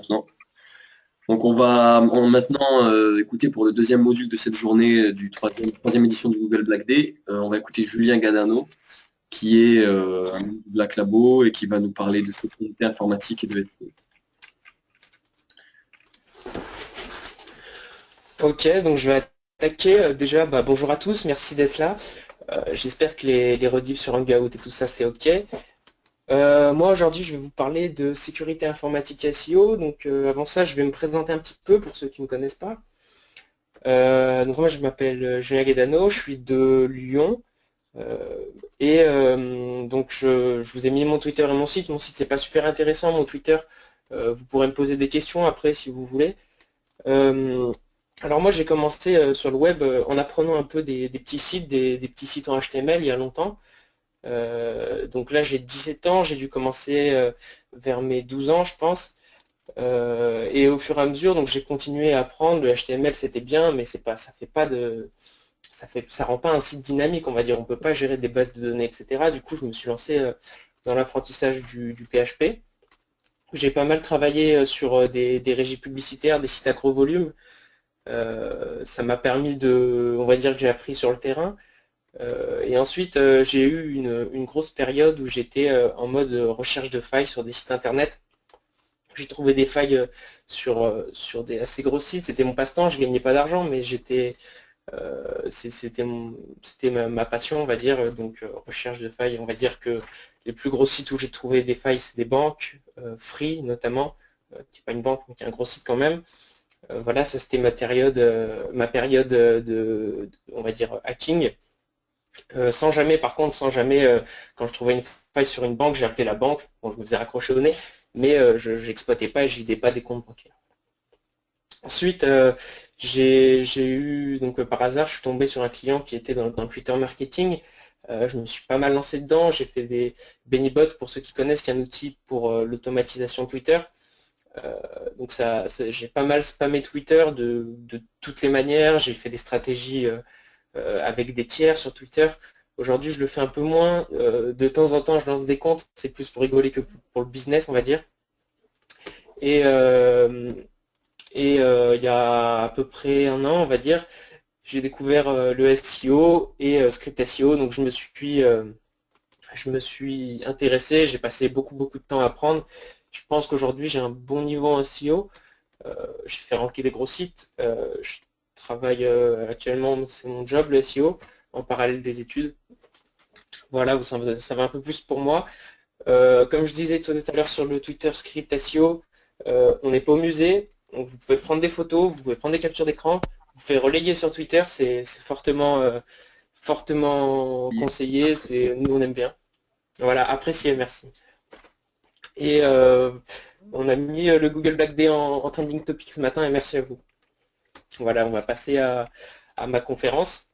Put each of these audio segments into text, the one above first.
maintenant. Donc on va maintenant écouter pour le deuxième module de cette journée du troisième édition du Google Black Day. On va écouter Julien Gadano, qui est un membre du Black Labo et qui va nous parler de sécurité informatique et de SEO. Ok, donc je vais attaquer. Déjà, bonjour à tous, merci d'être là. J'espère que les rediffs sur Hangout et tout ça, c'est ok. Moi, aujourd'hui, je vais vous parler de sécurité informatique SEO. Donc, avant ça, je vais me présenter un petit peu pour ceux qui ne me connaissent pas. Donc, moi, je m'appelle Julien Guédano, je suis de Lyon. Donc, je vous ai mis mon Twitter et mon site. Mon site, c'est pas super intéressant. Mon Twitter, vous pourrez me poser des questions après si vous voulez. Euh, alors moi j'ai commencé sur le web en apprenant un peu des petits sites, des petits sites en HTML il y a longtemps. Donc là j'ai 17 ans, j'ai dû commencer vers mes 12 ans je pense. Et au fur et à mesure donc j'ai continué à apprendre. Le HTML c'était bien mais c'est pas, ça fait pas de, ça rend pas un site dynamique on va dire. On peut pas gérer des bases de données etc. Du coup je me suis lancé dans l'apprentissage du PHP. J'ai pas mal travaillé sur des régies publicitaires, des sites à gros volume. Ça m'a permis de, on va dire que j'ai appris sur le terrain. Et ensuite, j'ai eu une grosse période où j'étais en mode recherche de failles sur des sites internet. J'ai trouvé des failles sur des assez gros sites. C'était mon passe-temps. Je gagnais pas d'argent, mais c'était ma passion, on va dire. Donc, recherche de failles. On va dire que les plus gros sites où j'ai trouvé des failles, c'est des banques, Free notamment, qui n'est pas une banque, mais qui est un gros site quand même. Voilà, ça c'était ma période on va dire, hacking. Sans jamais, par contre, sans jamais, quand je trouvais une faille sur une banque, j'ai appelé la banque. Bon, je me faisais raccrocher au nez, mais je n'exploitais pas et je vidais pas des comptes bancaires. Ensuite, j'ai eu, donc par hasard, je suis tombé sur un client qui était dans le Twitter marketing. Je me suis pas mal lancé dedans. J'ai fait des Benibot, pour ceux qui connaissent, qui est un outil pour l'automatisation Twitter. Donc j'ai pas mal spammé Twitter de toutes les manières. J'ai fait des stratégies avec des tiers sur Twitter. Aujourd'hui, je le fais un peu moins. De temps en temps, je lance des comptes. C'est plus pour rigoler que pour le business, on va dire. Et, euh, il y a à peu près un an, on va dire, j'ai découvert le SEO et Script SEO. Donc je me suis intéressé. J'ai passé beaucoup de temps à apprendre. Je pense qu'aujourd'hui, j'ai un bon niveau en SEO. J'ai fait ranker des gros sites. Je travaille actuellement, c'est mon job, le SEO, en parallèle des études. Voilà, ça va un peu plus pour moi. Comme je disais tout à l'heure sur le Twitter Script SEO, on n'est pas au musée. Donc vous pouvez prendre des photos, vous pouvez prendre des captures d'écran, vous pouvez relayer sur Twitter, c'est fortement conseillé. Nous on aime bien. Voilà, apprécié, merci. Et on a mis le Google Black Day en trending topic ce matin et merci à vous. Voilà, on va passer à ma conférence.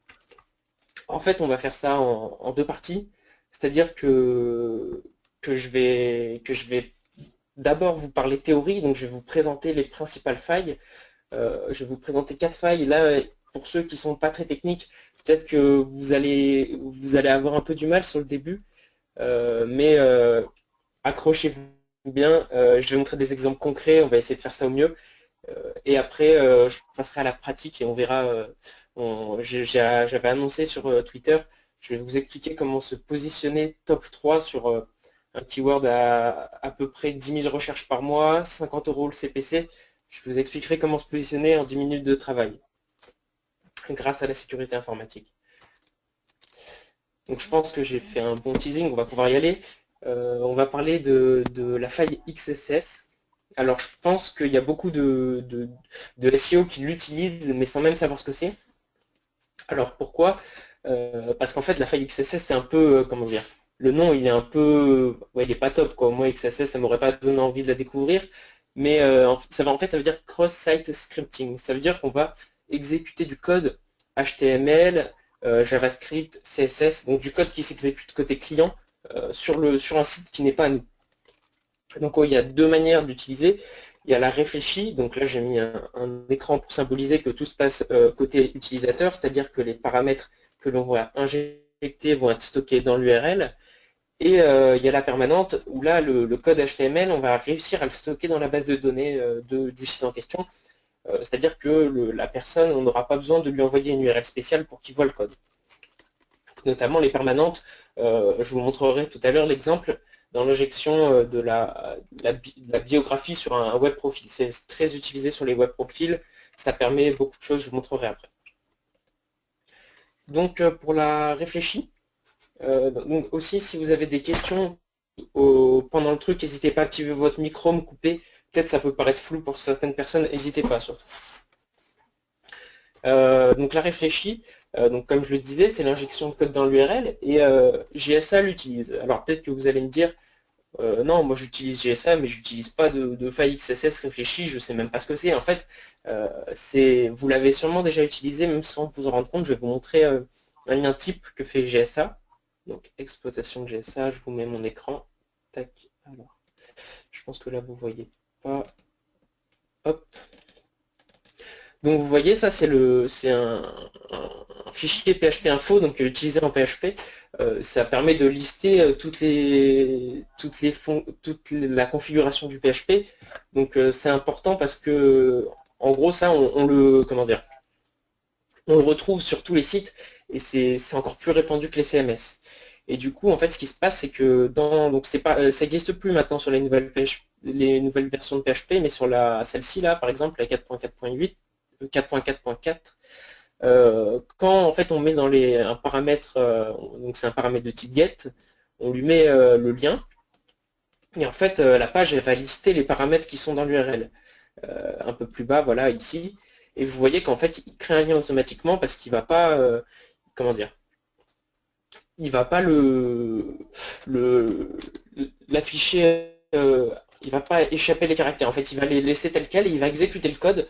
En fait, on va faire ça en deux parties. C'est-à-dire que je vais d'abord vous parler théorie, donc je vais vous présenter les principales failles. Je vais vous présenter quatre failles. Là, pour ceux qui ne sont pas très techniques, peut-être que vous allez avoir un peu du mal sur le début, mais accrochez-vous bien. Je vais montrer des exemples concrets, on va essayer de faire ça au mieux. Et après, je passerai à la pratique et on verra. J'avais annoncé sur Twitter, je vais vous expliquer comment se positionner top 3 sur un keyword à peu près 10 000 recherches par mois, 50 € le CPC. Je vous expliquerai comment se positionner en 10 minutes de travail grâce à la sécurité informatique. Donc je pense que j'ai fait un bon teasing, on va pouvoir y aller. On va parler de la faille XSS. Alors je pense qu'il y a beaucoup de SEO qui l'utilisent, mais sans même savoir ce que c'est. Alors pourquoi? Parce qu'en fait la faille XSS c'est un peu, comment dire, le nom il est un peu, ouais il est pas top quoi. Moi XSS ça m'aurait pas donné envie de la découvrir, mais en fait ça veut dire cross-site scripting. Ça veut dire qu'on va exécuter du code HTML, JavaScript, CSS, donc du code qui s'exécute côté client sur un site qui n'est pas à nous. Donc il y a deux manières d'utiliser. Il y a la réfléchie, donc là j'ai mis un écran pour symboliser que tout se passe côté utilisateur, c'est-à-dire que les paramètres que l'on va injecter vont être stockés dans l'URL. Et il y a la permanente où là, le code HTML, on va réussir à le stocker dans la base de données du site en question. C'est-à-dire que la personne, on n'aura pas besoin de lui envoyer une URL spéciale pour qu'il voit le code. Notamment les permanentes, je vous montrerai tout à l'heure l'exemple dans l'injection de la biographie sur un web profil. C'est très utilisé sur les web profils, ça permet beaucoup de choses, je vous montrerai après. Donc pour la réfléchie, donc aussi si vous avez des questions pendant le truc, n'hésitez pas à activer votre micro, me couper. Peut-être ça peut paraître flou pour certaines personnes, n'hésitez pas surtout. Donc la réfléchie, donc comme je le disais, c'est l'injection de code dans l'URL et GSA l'utilise. Alors peut-être que vous allez me dire, non, moi j'utilise GSA, mais j'utilise pas de faille XSS réfléchie, je sais même pas ce que c'est. En fait, vous l'avez sûrement déjà utilisé, même sans vous en rendre compte. Je vais vous montrer un lien type que fait GSA. Donc exploitation de GSA, je vous mets mon écran. Tac. Alors, je pense que là vous voyez pas. Hop. Donc vous voyez, ça c'est un fichier PHP info, donc utilisé en PHP. Ça permet de lister toute la configuration du PHP. Donc c'est important parce que en gros ça on le comment dire, on le retrouve sur tous les sites et c'est encore plus répandu que les CMS. Et du coup en fait ce qui se passe c'est que donc c'est pas ça n'existe plus maintenant sur les nouvelles versions de PHP, mais sur celle-ci là par exemple la 4.4.8 4.4.4, quand en fait on met dans un paramètre, donc c'est un paramètre de type get, on lui met le lien, et en fait la page elle va lister les paramètres qui sont dans l'URL. Un peu plus bas, voilà, ici, et vous voyez qu'en fait il crée un lien automatiquement parce qu'il va pas, comment dire, il va pas l'afficher, il va pas échapper les caractères. En fait, il va les laisser tels quels et il va exécuter le code,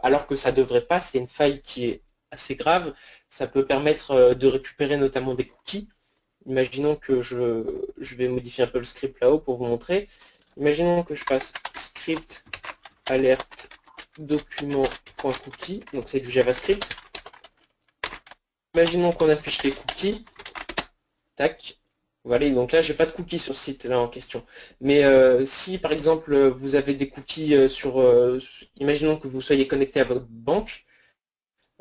alors que ça devrait pas. C'est une faille qui est assez grave. Ça peut permettre de récupérer notamment des cookies. Imaginons que je vais modifier un peu le script là-haut pour vous montrer. Imaginons que je fasse script alerte document.cookie, donc c'est du JavaScript. Imaginons qu'on affiche les cookies. Tac. Voilà, donc là, j'ai pas de cookies sur ce site-là en question. Mais si, par exemple, vous avez des cookies imaginons que vous soyez connecté à votre banque,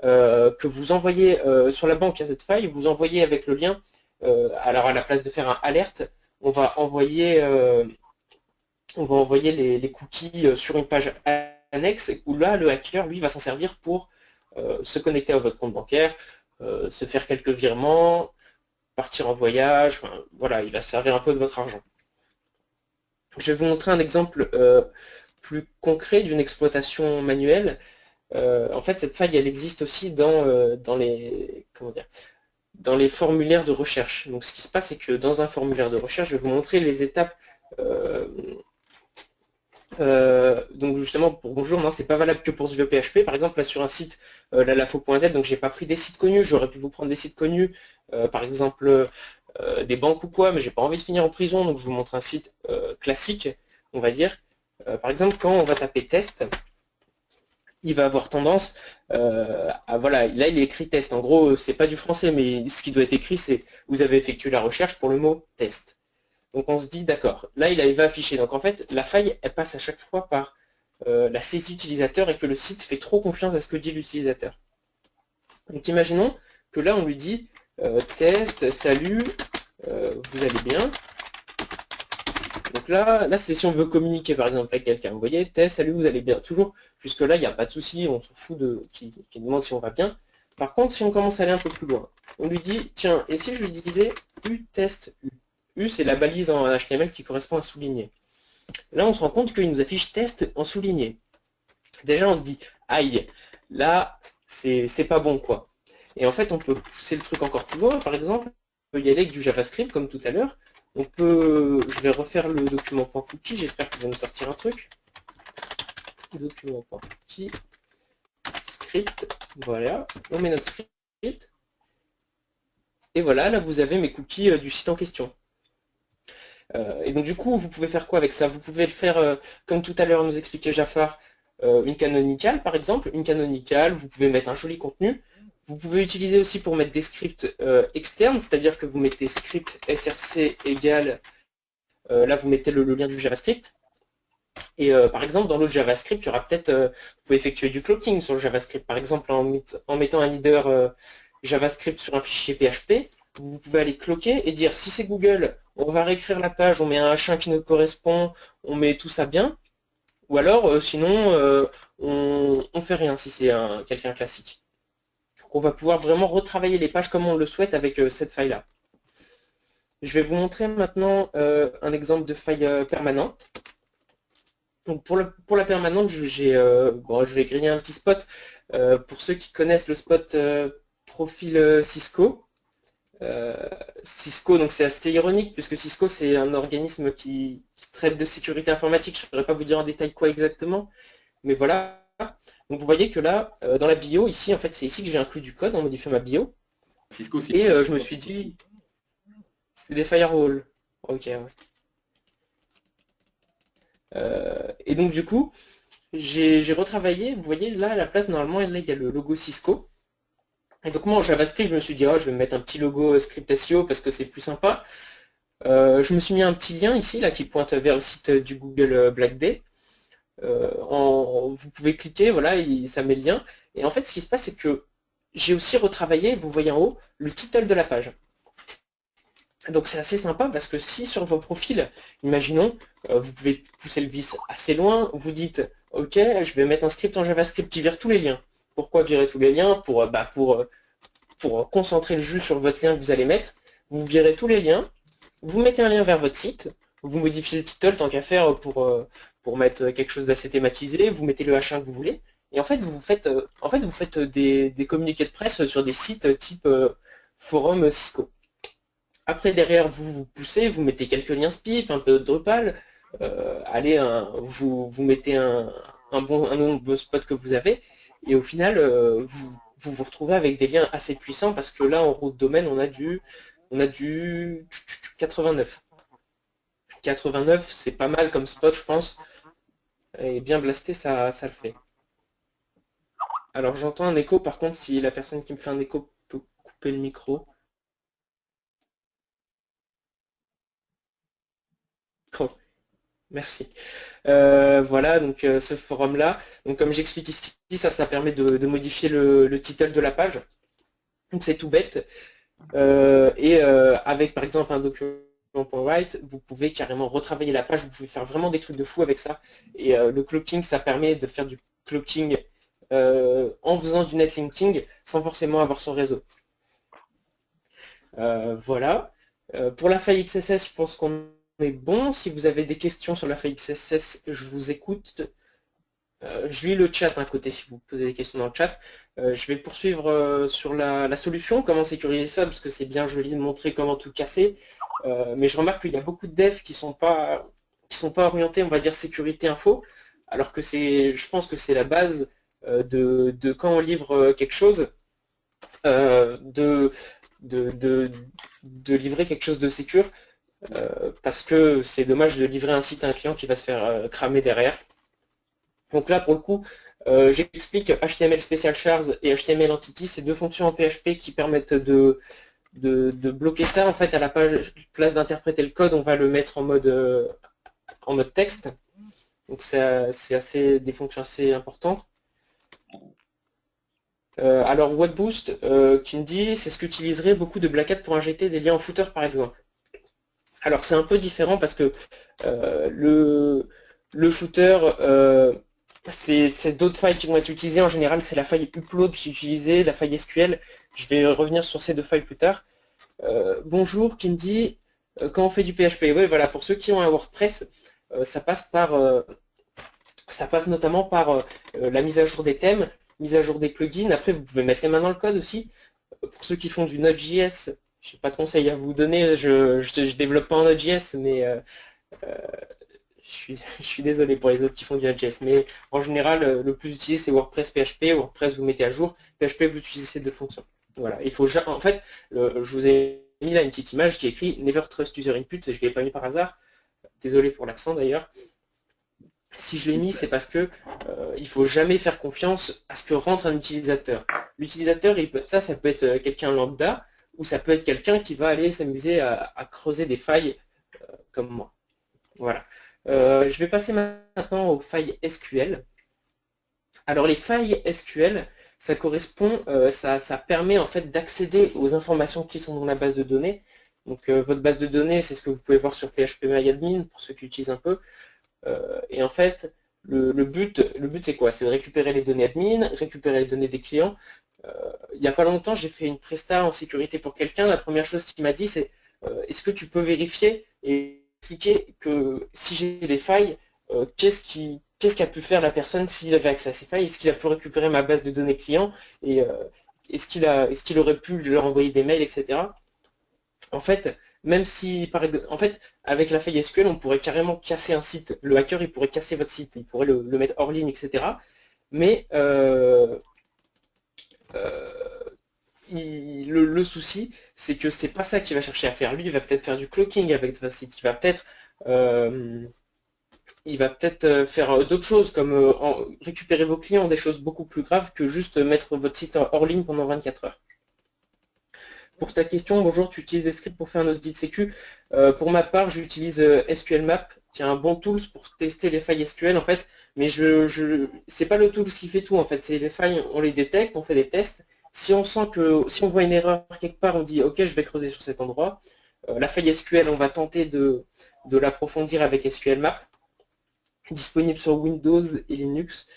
que vous envoyez sur la banque à cette faille, vous envoyez avec le lien, alors à la place de faire un alerte, on va envoyer les cookies sur une page annexe, où là, le hacker, lui, va s'en servir pour se connecter à votre compte bancaire, se faire quelques virements, partir en voyage, enfin, voilà, il va se servir un peu de votre argent. Je vais vous montrer un exemple plus concret d'une exploitation manuelle. En fait, cette faille, elle existe aussi dans les formulaires de recherche. Donc, ce qui se passe, c'est que dans un formulaire de recherche, je vais vous montrer les étapes. Donc justement, pour bonjour, non, c'est pas valable que pour ce vieux PHP. Par exemple, là sur un site, lalafo.z, donc j'ai pas pris des sites connus, j'aurais pu vous prendre des sites connus, par exemple des banques ou quoi, mais j'ai pas envie de finir en prison, donc je vous montre un site classique, on va dire. Par exemple, quand on va taper test, il va avoir tendance voilà, là il est écrit test. En gros, c'est pas du français, mais ce qui doit être écrit, c'est vous avez effectué la recherche pour le mot test. Donc on se dit, d'accord, là il va afficher. Donc en fait, la faille, elle passe à chaque fois par la saisie utilisateur et que le site fait trop confiance à ce que dit l'utilisateur. Donc imaginons que là on lui dit, test, salut, vous allez bien. Donc là c'est si on veut communiquer par exemple avec quelqu'un. Vous voyez, test, salut, vous allez bien. Toujours, jusque là, il n'y a pas de souci, on s'en fout qui demande si on va bien. Par contre, si on commence à aller un peu plus loin, on lui dit, tiens, et si je lui disais U-test U. U, c'est la balise en HTML qui correspond à souligner. Là, on se rend compte qu'il nous affiche test en souligné. Déjà, on se dit, aïe, là, c'est pas bon, quoi. Et en fait, on peut pousser le truc encore plus loin. Par exemple, on peut y aller avec du JavaScript, comme tout à l'heure. Je vais refaire le document.cookie, j'espère qu'il va nous sortir un truc. Document.cookie, script, voilà. On met notre script. Et voilà, là, vous avez mes cookies du site en question. Et donc du coup, vous pouvez faire quoi avec ça? Vous pouvez le faire, comme tout à l'heure nous expliquait Jafar, une canonicale par exemple. Une canonicale, vous pouvez mettre un joli contenu. Vous pouvez utiliser aussi pour mettre des scripts externes, c'est-à-dire que vous mettez script src égale, là vous mettez le lien du JavaScript. Et par exemple, dans l'autre JavaScript, il y aura peut-être, vous pouvez effectuer du cloaking sur le JavaScript. Par exemple, en mettant un leader JavaScript sur un fichier PHP, vous pouvez aller cloquer et dire si c'est Google, on va réécrire la page, on met un H1 qui nous correspond, on met tout ça bien. Ou alors, sinon, on fait rien si c'est quelqu'un classique. Donc, on va pouvoir vraiment retravailler les pages comme on le souhaite avec cette faille-là. Je vais vous montrer maintenant un exemple de faille permanente. Donc pour la permanente, je vais griller un petit spot. Pour ceux qui connaissent le spot profil Cisco. Cisco, donc c'est assez ironique puisque Cisco c'est un organisme qui traite de sécurité informatique. Je ne saurais pas vous dire en détail quoi exactement, mais voilà. Donc vous voyez que là, dans la bio, ici, en fait, c'est ici que j'ai inclus du code en modifiant ma bio. Cisco, c'est Et je me suis dit, c'est des firewalls. Ok, ouais. Et donc du coup, j'ai retravaillé, vous voyez là à la place normalement là, il y a le logo Cisco. Et donc moi en JavaScript je me suis dit oh, je vais me mettre un petit logo script SEO parce que c'est plus sympa. Je me suis mis un petit lien ici là qui pointe vers le site du Google Black Day. Vous pouvez cliquer, voilà, ça met le lien. Et en fait ce qui se passe c'est que j'ai aussi retravaillé, vous voyez en haut, le title de la page. Donc c'est assez sympa parce que si sur vos profils, imaginons, vous pouvez pousser le vis assez loin, vous dites ok, je vais mettre un script en JavaScript qui vire tous les liens. Pourquoi virer tous les liens? Pour concentrer le jus sur votre lien que vous allez mettre. Vous virez tous les liens, vous mettez un lien vers votre site, vous modifiez le title tant qu'à faire pour mettre quelque chose d'assez thématisé, vous mettez le H1 que vous voulez, et en fait vous faites, des communiqués de presse sur des sites type forum Cisco. Après, derrière, vous poussez, vous mettez quelques liens SPIP, un peu de Drupal, vous mettez un bon spot que vous avez, et au final, vous retrouvez avec des liens assez puissants, parce que là, en route domaine, on a du 89. 89, c'est pas mal comme spot, je pense, et bien blasté, ça le fait. Alors, j'entends un écho, par contre, si la personne qui me fait un écho peut couper le micro. Oh, merci. Voilà, donc ce forum-là. Donc comme j'explique ici, ça permet de modifier le title de la page. Donc c'est tout bête. Avec par exemple un document.write, vous pouvez carrément retravailler la page, vous pouvez faire vraiment des trucs de fou avec ça. Et le cloaking, ça permet de faire du cloaking en faisant du netlinking sans forcément avoir son réseau. Voilà. Pour la faille XSS, je pense qu'on est bon. Si vous avez des questions sur la faille XSS, je vous écoute. Je lis le chat à côté si vous posez des questions dans le chat. Je vais poursuivre sur la solution, comment sécuriser ça, parce que c'est bien joli de montrer comment tout casser. Mais je remarque qu'il y a beaucoup de devs qui sont pas orientés, on va dire, sécurité info, alors que je pense que c'est la base de quand on livre quelque chose, de livrer quelque chose de sécure, parce que c'est dommage de livrer un site à un client qui va se faire cramer derrière. Donc là, pour le coup, j'explique HTML Special Chars et HTML Entity, c'est deux fonctions en PHP qui permettent de bloquer ça. En fait, à la place d'interpréter le code, on va le mettre en mode texte. Donc c'est des fonctions assez importantes. Alors WebBoost qui me dit, c'est ce qu'utiliserait beaucoup de Black Hat pour injecter des liens en footer par exemple. Alors c'est un peu différent parce que le footer, c'est d'autres failles qui vont être utilisées. En général, c'est la faille upload qui est utilisée, la faille SQL. Je vais revenir sur ces deux failles plus tard. Bonjour, qui me dit, quand on fait du PHP, oui, voilà, pour ceux qui ont un WordPress, ça passe notamment par la mise à jour des thèmes, mise à jour des plugins. Après, vous pouvez mettre les mains dans le code aussi. Pour ceux qui font du Node.js, je n'ai pas de conseils à vous donner, je développe pas en Node.js, mais je suis désolé pour les autres qui font du Node.js. Mais en général, le plus utilisé, c'est WordPress PHP. WordPress, vous mettez à jour. PHP, vous utilisez ces deux fonctions. Voilà. En fait, je vous ai mis là une petite image qui est écrit Never Trust User Input. Je ne l'ai pas mis par hasard. Désolé pour l'accent d'ailleurs. Si je l'ai mis, c'est parce que il faut jamais faire confiance à ce que rentre un utilisateur. L'utilisateur, ça peut être quelqu'un lambda, ou ça peut être quelqu'un qui va aller s'amuser à creuser des failles comme moi. Voilà. Je vais passer maintenant aux failles SQL. Alors les failles SQL, ça correspond, ça permet en fait d'accéder aux informations qui sont dans la base de données. Donc votre base de données, c'est ce que vous pouvez voir sur PHP-MyAdmin pour ceux qui utilisent un peu. Et en fait, le but c'est quoi? C'est de récupérer les données admin, récupérer les données des clients. Il n'y a pas longtemps, j'ai fait une presta en sécurité pour quelqu'un. La première chose qu'il m'a dit, c'est est-ce que tu peux vérifier et expliquer que si j'ai des failles, qu'est-ce qu'a pu faire la personne s'il avait accès à ces failles? Est-ce qu'il a pu récupérer ma base de données client et est-ce qu'il aurait pu leur envoyer des mails, etc. En fait, même si, en fait, avec la faille SQL, on pourrait carrément casser un site. Le hacker, il pourrait casser votre site, il pourrait le mettre hors ligne, etc. Mais euh, le souci, c'est que c'est pas ça qu'il va chercher à faire. Lui, il va peut-être faire du cloaking avec votre site. Euh, il va peut-être faire d'autres choses, comme récupérer vos clients, des choses beaucoup plus graves que juste mettre votre site hors ligne pendant 24 heures. Pour ta question, bonjour, tu utilises des scripts pour faire un audit sécu. Pour ma part, j'utilise SQLmap, qui est un bon tool pour tester les failles SQL en fait, mais c'est pas le tool qui fait tout en fait, c'est les failles, on les détecte, on fait des tests. Si on voit une erreur quelque part, on dit ok, je vais creuser sur cet endroit. La faille SQL, on va tenter de l'approfondir avec SQLmap, disponible sur Windows et Linux.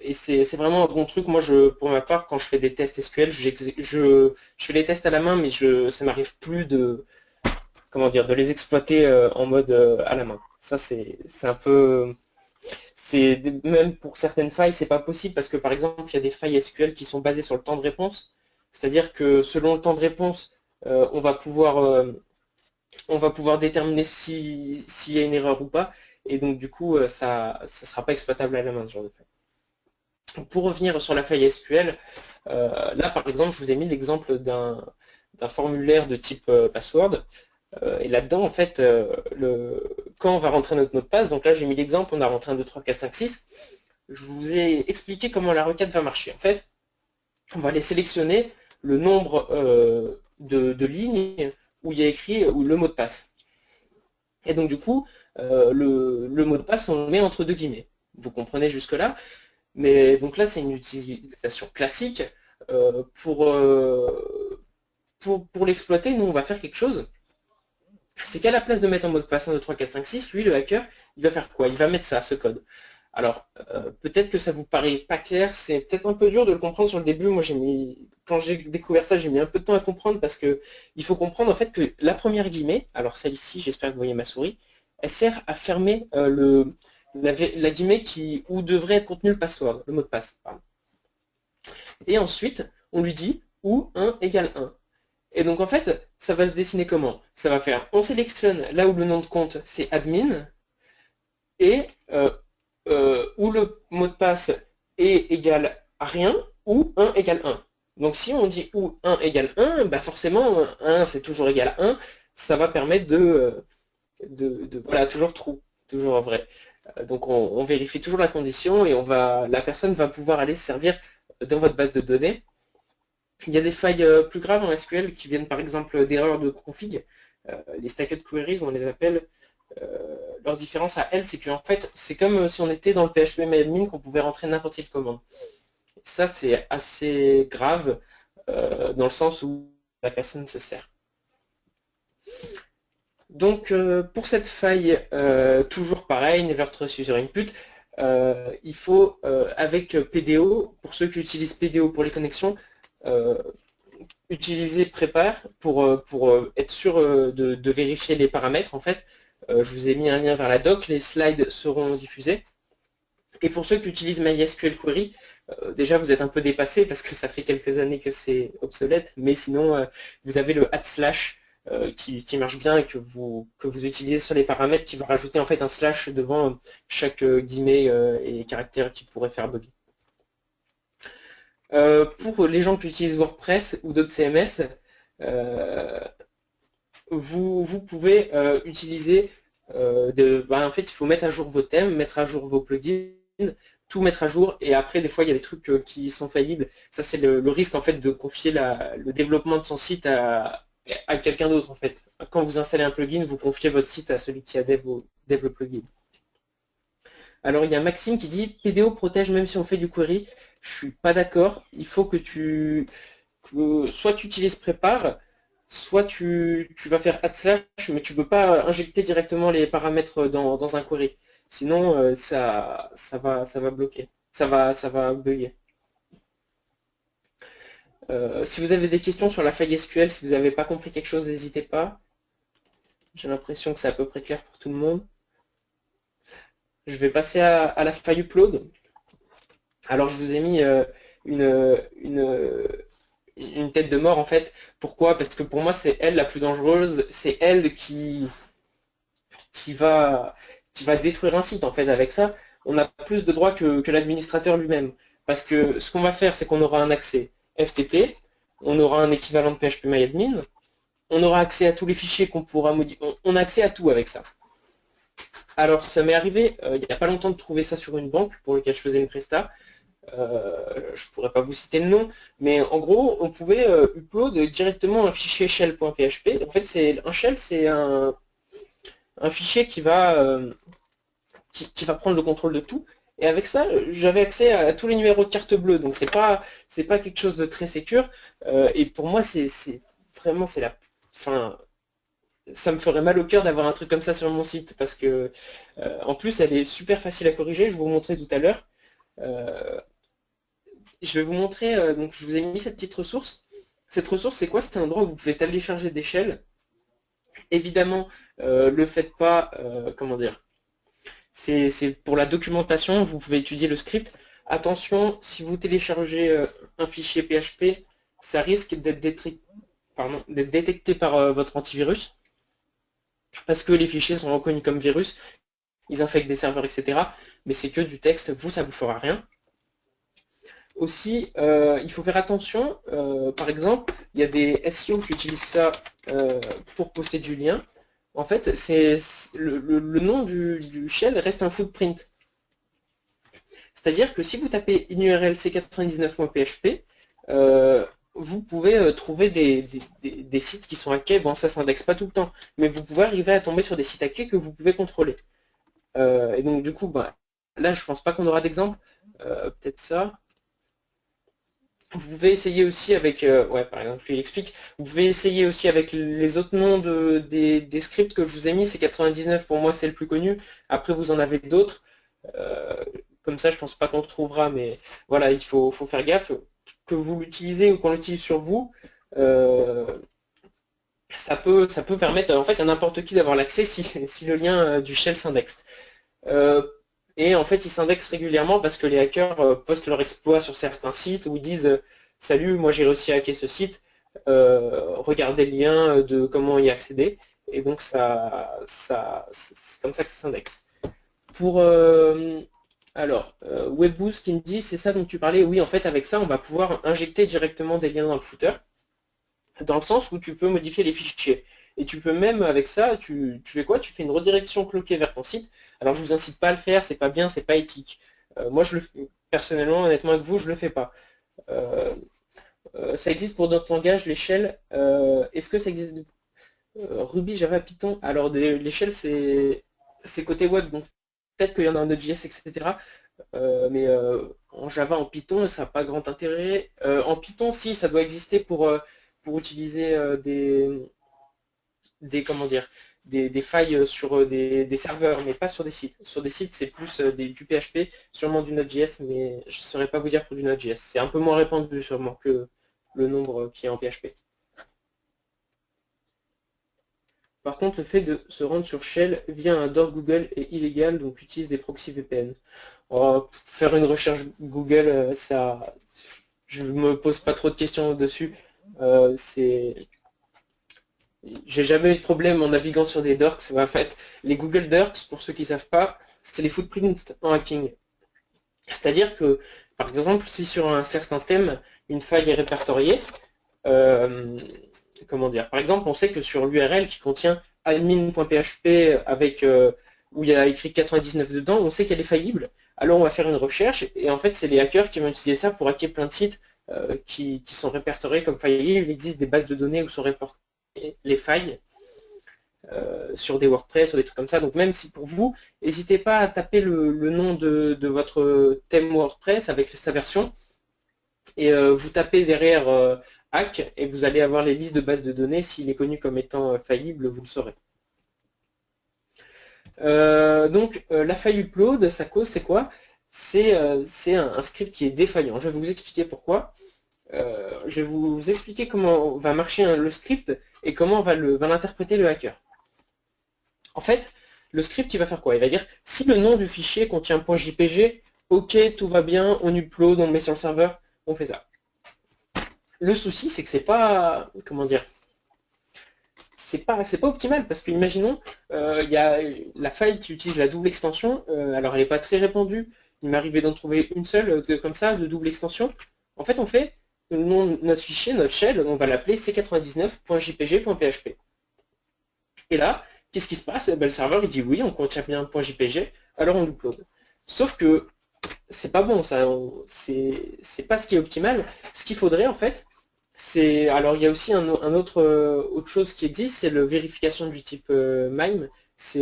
Et c'est vraiment un bon truc. Moi, pour ma part, quand je fais des tests SQL, je fais les tests à la main, mais ça m'arrive plus comment dire, de les exploiter en mode à la main. Ça, c'est un peu, même pour certaines failles, c'est pas possible parce que par exemple, il y a des failles SQL qui sont basées sur le temps de réponse. C'est-à-dire que selon le temps de réponse, on va pouvoir déterminer s'il y a une erreur ou pas. Et donc, du coup, ça ne sera pas exploitable à la main, ce genre de faille. Pour revenir sur la faille SQL, là par exemple, je vous ai mis l'exemple d'un formulaire de type password. Et là-dedans, en fait, quand on va rentrer notre mot de passe, donc là j'ai mis l'exemple, on a rentré 1, 2, 3, 4, 5, 6, je vous ai expliqué comment la requête va marcher. En fait, on va aller sélectionner le nombre de lignes où il y a écrit le mot de passe. Et donc du coup, le mot de passe, on le met entre deux guillemets. Vous comprenez jusque-là? Mais donc là, c'est une utilisation classique. Pour l'exploiter, nous, on va faire quelque chose. C'est qu'à la place de mettre en mot de passe 1, 2, 3, 4, 5, 6, lui, le hacker, il va faire quoi? Il va mettre ça, ce code. Alors, peut-être que ça vous paraît pas clair, c'est peut-être un peu dur de le comprendre sur le début. Moi, quand j'ai découvert ça, j'ai mis un peu de temps à comprendre parce que il faut comprendre en fait que la première guillemets, alors celle-ci, j'espère que vous voyez ma souris, elle sert à fermer la guillemets où devrait être contenu le password, le mot de passe. Pardon. Et ensuite, on lui dit où 1 égale 1. Et donc en fait, ça va se dessiner comment? Ça va faire, on sélectionne là où le nom de compte c'est admin, et où le mot de passe est égal à rien, ou 1 égale 1. Donc si on dit où 1 égale 1, bah forcément 1 c'est toujours égal à 1, ça va permettre voilà, toujours true, toujours vrai. Donc on vérifie toujours la condition et la personne va pouvoir aller se servir dans votre base de données. Il y a des failles plus graves en SQL qui viennent par exemple d'erreurs de config. Les stacked queries, on les appelle. Leur différence à elles, c'est qu'en fait, c'est comme si on était dans le PHP-MyAdmin qu'on pouvait rentrer n'importe quelle commande. Ça, c'est assez grave dans le sens où la personne se sert. Donc, pour cette faille, toujours pareil, Never Trust User Input, il faut, avec PDO, pour ceux qui utilisent PDO pour les connexions, utiliser Prepare pour être sûr de vérifier les paramètres. En fait, je vous ai mis un lien vers la doc, les slides seront diffusés. Et pour ceux qui utilisent MySQL Query, déjà vous êtes un peu dépassé parce que ça fait quelques années que c'est obsolète, mais sinon vous avez le // qui marche bien et que vous utilisez sur les paramètres qui va rajouter en fait un slash devant chaque guillemet et caractère qui pourrait faire bugger. Pour les gens qui utilisent WordPress ou d'autres CMS, vous pouvez utiliser En fait, il faut mettre à jour vos thèmes, mettre à jour vos plugins, tout mettre à jour, et après, des fois, il y a des trucs qui sont faillibles. Ça, c'est le risque, en fait, de confier le développement de son site à quelqu'un d'autre, en fait. Quand vous installez un plugin, vous confiez votre site à celui qui a dev le plugin. Alors, il y a Maxime qui dit PDO protège même si on fait du query. Je suis pas d'accord. Il faut soit tu utilises Prepare, soit tu vas faire /, mais tu ne peux pas injecter directement les paramètres dans un query. Sinon, ça va bloquer. Ça va bugger. Si vous avez des questions sur la faille SQL, si vous n'avez pas compris quelque chose, n'hésitez pas. J'ai l'impression que c'est à peu près clair pour tout le monde. Je vais passer à la faille upload. Alors, je vous ai mis une tête de mort, en fait. Pourquoi? Parce que pour moi, c'est elle la plus dangereuse. C'est elle qui va, qui va détruire un site, en fait. Avec ça, on a plus de droits que l'administrateur lui-même. Parce que ce qu'on va faire, c'est qu'on aura un accès FTP, on aura un équivalent de PHPMyAdmin, on aura accès à tous les fichiers qu'on pourra modifier. On a accès à tout avec ça. Alors, ça m'est arrivé il n'y a pas longtemps de trouver ça sur une banque pour laquelle je faisais une presta. Je ne pourrais pas vous citer le nom, mais en gros, on pouvait upload directement un fichier shell.php. En fait, un shell, c'est un fichier qui va prendre le contrôle de tout. Et avec ça, j'avais accès à tous les numéros de carte bleue. Donc c'est pas quelque chose de très sécure. Et pour moi, c'est vraiment enfin, ça me ferait mal au cœur d'avoir un truc comme ça sur mon site parce que en plus, elle est super facile à corriger. Je vous montrer tout à l'heure. Je vais vous montrer. Donc, je vous ai mis cette petite ressource. Cette ressource, c'est quoi? C'est un endroit où vous pouvez télécharger des shells. Évidemment, le faites pas. Comment dire? C'est pour la documentation, vous pouvez étudier le script. Attention, si vous téléchargez un fichier PHP, ça risque d'être détecté par votre antivirus, parce que les fichiers sont reconnus comme virus, ils infectent des serveurs, etc. Mais c'est que du texte, vous, ça ne vous fera rien. Aussi, il faut faire attention, par exemple, il y a des SEO qui utilisent ça pour poster du lien. En fait, le nom du shell reste un footprint. C'est-à-dire que si vous tapez inurl c99.php, vous pouvez trouver des sites qui sont hackés. Bon, ça s'indexe pas tout le temps, mais vous pouvez arriver à tomber sur des sites hackés que vous pouvez contrôler. Et donc, du coup, là, je pense pas qu'on aura d'exemple. Peut-être ça. Vous pouvez essayer aussi avec, par exemple, je explique, vous pouvez essayer aussi avec les autres noms des scripts que je vous ai mis, c'est 99 pour moi c'est le plus connu, après vous en avez d'autres, comme ça je pense pas qu'on retrouvera, mais voilà, il faut faire gaffe, que vous l'utilisez ou qu'on l'utilise sur vous, ça peut permettre en fait à n'importe qui d'avoir l'accès si le lien du shell s'indexe. Et en fait, ils s'indexent régulièrement parce que les hackers postent leurs exploits sur certains sites où ils disent salut, moi j'ai réussi à hacker ce site, regardez le lien de comment y accéder. Et donc c'est comme ça que ça s'indexe. Pour Webboost qui me dit c'est ça dont tu parlais, oui en fait avec ça on va pouvoir injecter directement des liens dans le footer, dans le sens où tu peux modifier les fichiers. Et tu peux même, avec ça, tu fais quoi? Tu fais une redirection cloquée vers ton site. Alors je vous incite pas à le faire, c'est pas bien, c'est pas éthique. Moi je le fais, personnellement, honnêtement avec vous, je le fais pas. Ça existe pour d'autres langages, les shells. Est-ce que ça existe Ruby, Java, Python? Alors les shells c'est côté web, donc peut-être qu'il y en a en Node.js, etc. Mais en Java, en Python, ça n'a pas grand intérêt. En Python, si, ça doit exister pour utiliser comment dire, des failles sur des serveurs, mais pas sur des sites. Sur des sites, c'est plus du PHP, sûrement du Node.js, mais je ne saurais pas vous dire pour du Node.js. C'est un peu moins répandu sûrement que le nombre qui est en PHP. Par contre, le fait de se rendre sur Shell via un door Google est illégal, donc utilise des proxys VPN. Faire une recherche Google, ça, je me pose pas trop de questions dessus. J'ai jamais eu de problème en naviguant sur des dorks. En fait, les Google Dorks, pour ceux qui ne savent pas, c'est les footprints en hacking. C'est-à-dire que, par exemple, si sur un certain thème, une faille est répertoriée, comment dire, par exemple, on sait que sur l'URL qui contient admin.php avec où il y a écrit 99 dedans, on sait qu'elle est faillible. Alors on va faire une recherche et en fait c'est les hackers qui vont utiliser ça pour hacker plein de sites qui sont répertoriés comme faillibles. Il existe des bases de données où sont répertoriées les failles sur des WordPress, sur des trucs comme ça. Donc même si pour vous, n'hésitez pas à taper le nom de votre thème WordPress avec sa version et vous tapez derrière hack et vous allez avoir les listes de bases de données. S'il est connu comme étant faillible, vous le saurez. Donc la faille upload, sa cause c'est quoi? C'est un script qui est défaillant. Je vais vous expliquer pourquoi. Je vais vous expliquer comment va marcher le script et comment va l'interpréter le hacker. En fait, le script il va faire quoi? Il va dire si le nom du fichier contient .jpg, ok, tout va bien, on upload, on le met sur le serveur, on fait ça. Le souci c'est que c'est pas, comment dire, c'est pas optimal parce que imaginons il y a la faille qui utilise la double extension, alors elle n'est pas très répandue, il m'est arrivé d'en trouver une seule comme ça de double extension. En fait on fait notre fichier, notre shell, on va l'appeler c99.jpg.php. Et là, qu'est-ce qui se passe? Ben, le serveur il dit oui, on contient bien .jpg, alors on upload. Sauf que c'est pas bon, ça, c'est pas ce qui est optimal. Ce qu'il faudrait en fait, alors il y a aussi autre chose qui existe, c'est la vérification du type MIME.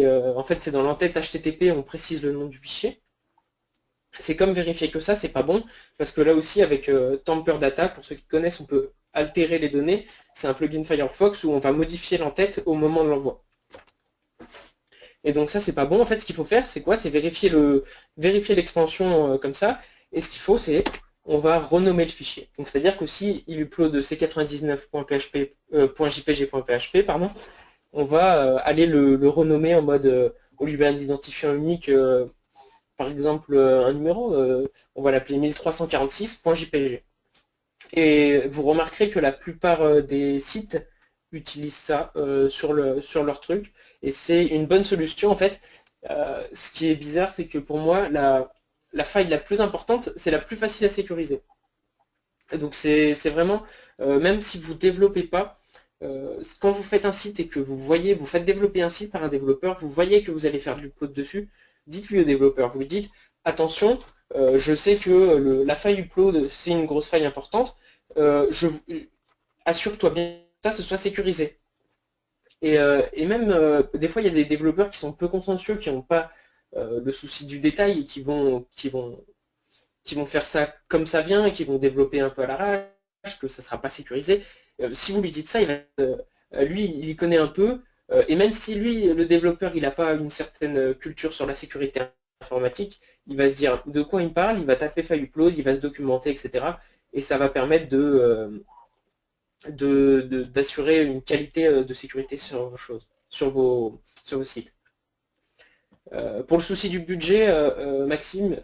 En fait c'est dans l'entête HTTP, on précise le nom du fichier. C'est comme vérifier que ça, c'est pas bon, parce que là aussi avec Tamper Data, pour ceux qui connaissent, on peut altérer les données. C'est un plugin Firefox où on va modifier l'entête au moment de l'envoi. Et donc ça c'est pas bon. En fait ce qu'il faut faire c'est quoi? C'est vérifier l'extension comme ça. Et ce qu'il faut c'est on va renommer le fichier. Donc c'est-à-dire que si il upload c99.jpg.php, pardon, on va aller le renommer en mode au lieu d'un identifiant unique, par exemple un numéro, on va l'appeler 1346.jpg. Et vous remarquerez que la plupart des sites utilisent ça sur leur truc. Et c'est une bonne solution en fait. Ce qui est bizarre, c'est que pour moi, la faille la plus importante, c'est la plus facile à sécuriser. Et donc c'est vraiment, même si vous ne développez pas, quand vous faites un site et que vous faites développer un site par un développeur, vous voyez que vous allez faire du code dessus, dites-lui au développeur, vous lui dites, attention, je sais que la faille upload, c'est une grosse faille importante, assure-toi bien que ça se soit sécurisé. Et même, des fois, il y a des développeurs qui sont peu consciencieux, qui n'ont pas le souci du détail et qui vont faire ça comme ça vient et qui vont développer un peu à l'arrache, que ça ne sera pas sécurisé. Si vous lui dites ça, lui, il y connaît un peu, et même si lui, le développeur, il n'a pas une certaine culture sur la sécurité informatique, il va se dire de quoi il me parle, il va taper faille upload, il va se documenter, etc. Et ça va permettre d'assurer une qualité de sécurité sur vos choses, sur vos sites. Pour le souci du budget, Maxime,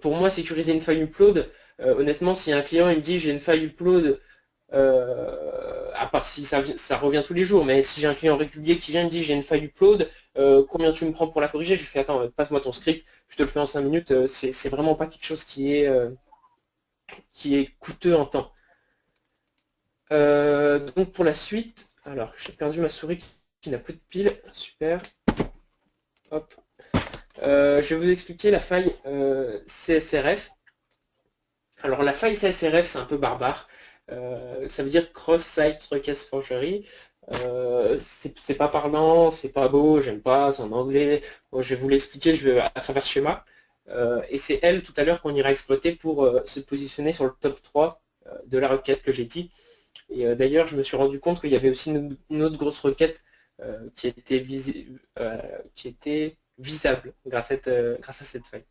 pour moi, sécuriser une faille upload, honnêtement, si un client il me dit j'ai une faille upload, à part si ça revient tous les jours, mais si j'ai un client régulier qui vient et me dit j'ai une faille upload, combien tu me prends pour la corriger? Je lui fais attends, passe-moi ton script, je te le fais en 5 minutes, c'est vraiment pas quelque chose qui est coûteux en temps. Donc pour la suite, alors j'ai perdu ma souris qui n'a plus de pile, super. Hop. Je vais vous expliquer la faille CSRF. Alors la faille CSRF c'est un peu barbare. Ça veut dire Cross-Site Request Forgery. C'est pas parlant, c'est pas beau, j'aime pas, c'est en anglais. Bon, je vais vous l'expliquer à travers ce schéma. Et c'est elle tout à l'heure qu'on ira exploiter pour se positionner sur le top 3 de la requête que j'ai dit. Et d'ailleurs, je me suis rendu compte qu'il y avait aussi une autre grosse requête qui était visable grâce à cette faille.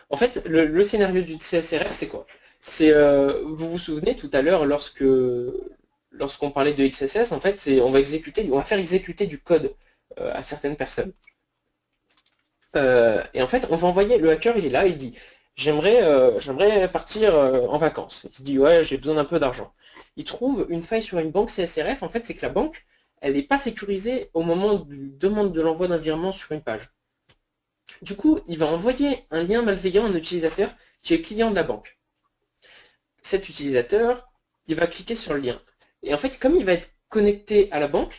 En fait, le scénario du CSRF, c'est quoi? Vous vous souvenez tout à l'heure, lorsqu'on parlait de XSS, en fait, on va faire exécuter du code à certaines personnes. Et en fait, on va envoyer, le hacker, il est là, il dit, j'aimerais partir en vacances. Il se dit, ouais, j'ai besoin d'un peu d'argent. Il trouve une faille sur une banque CSRF, en fait, c'est que la banque, elle n'est pas sécurisée au moment du demande de l'envoi d'un virement sur une page. Du coup, il va envoyer un lien malveillant à un utilisateur qui est client de la banque. Cet utilisateur, il va cliquer sur le lien. Et en fait, comme il va être connecté à la banque,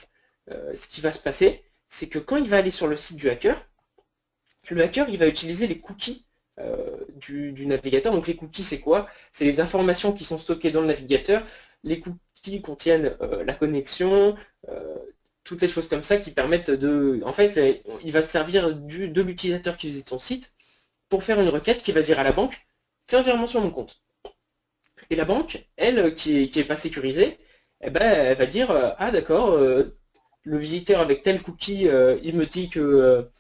ce qui va se passer, c'est que quand il va aller sur le site du hacker, le hacker, il va utiliser les cookies du navigateur. Donc les cookies, c'est quoi? C'est les informations qui sont stockées dans le navigateur. Les cookies contiennent la connexion, euh, toutes les choses comme ça qui permettent de... En fait, il va se servir de l'utilisateur qui visite son site pour faire une requête qui va dire à la banque, fais un virement sur mon compte. Et la banque, elle, qui est pas sécurisée, eh ben, elle va dire, ah d'accord, le visiteur avec tel cookie, il me dit qu'il veut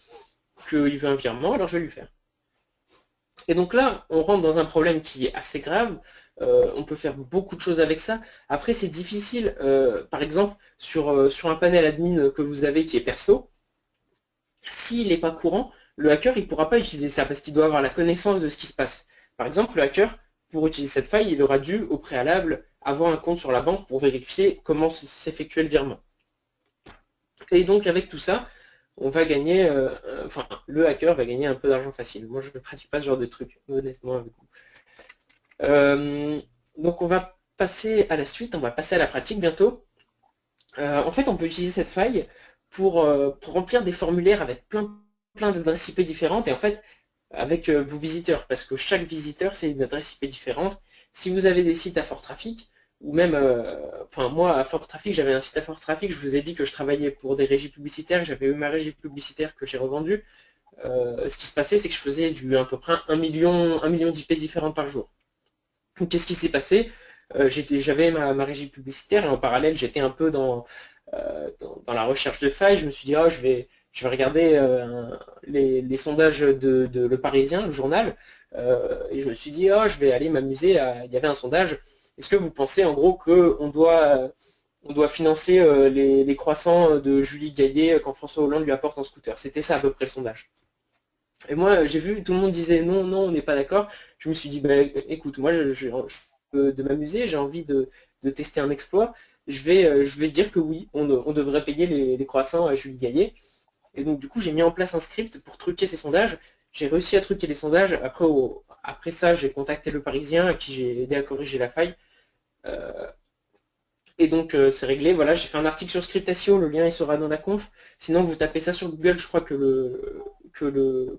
un virement, alors je vais lui faire. Et donc là, on rentre dans un problème qui est assez grave. On peut faire beaucoup de choses avec ça. Après, c'est difficile. Par exemple, sur un panel admin que vous avez qui est perso, s'il n'est pas courant, le hacker il ne pourra pas utiliser ça parce qu'il doit avoir la connaissance de ce qui se passe. Par exemple, le hacker, pour utiliser cette faille, il aura dû, au préalable, avoir un compte sur la banque pour vérifier comment s'effectuait le virement. Et donc, avec tout ça, on va gagner, enfin, le hacker va gagner un peu d'argent facile. Moi, je ne pratique pas ce genre de truc, honnêtement, avec vous. Donc, on va passer à la suite, on va passer à la pratique bientôt. En fait, on peut utiliser cette faille pour remplir des formulaires avec plein d'adresses IP différentes et en fait, avec vos visiteurs, parce que chaque visiteur, c'est une adresse IP différente. Si vous avez des sites à fort trafic, ou même, enfin moi à fort trafic, j'avais un site à fort trafic, je vous ai dit que je travaillais pour des régies publicitaires, j'avais eu ma régie publicitaire que j'ai revendue. Ce qui se passait, c'est que je faisais à peu près 1 million d'IP différentes par jour. Donc qu'est-ce qui s'est passé? J'avais ma régie publicitaire et en parallèle, j'étais un peu dans la recherche de failles. Je me suis dit, oh, je vais regarder les sondages de Le Parisien, le journal, et je me suis dit, oh, je vais aller m'amuser. Il y avait un sondage. Est-ce que vous pensez en gros qu'on doit financer les croissants de Julie Gaillet quand François Hollande lui apporte un scooter? C'était ça à peu près le sondage. Et moi, j'ai vu, tout le monde disait non, non, on n'est pas d'accord. Je me suis dit, bah, écoute, moi, je veux de m'amuser, j'ai envie de tester un exploit. Je vais dire que oui, on devrait payer les croissants à Julie Gaillet. Et donc, du coup, j'ai mis en place un script pour truquer ces sondages. J'ai réussi à truquer les sondages. Après ça, j'ai contacté le Parisien à qui j'ai aidé à corriger la faille. Euh, et donc, c'est réglé. Voilà, j'ai fait un article sur Script SEO, le lien il sera dans la conf. Sinon, vous tapez ça sur Google, je crois que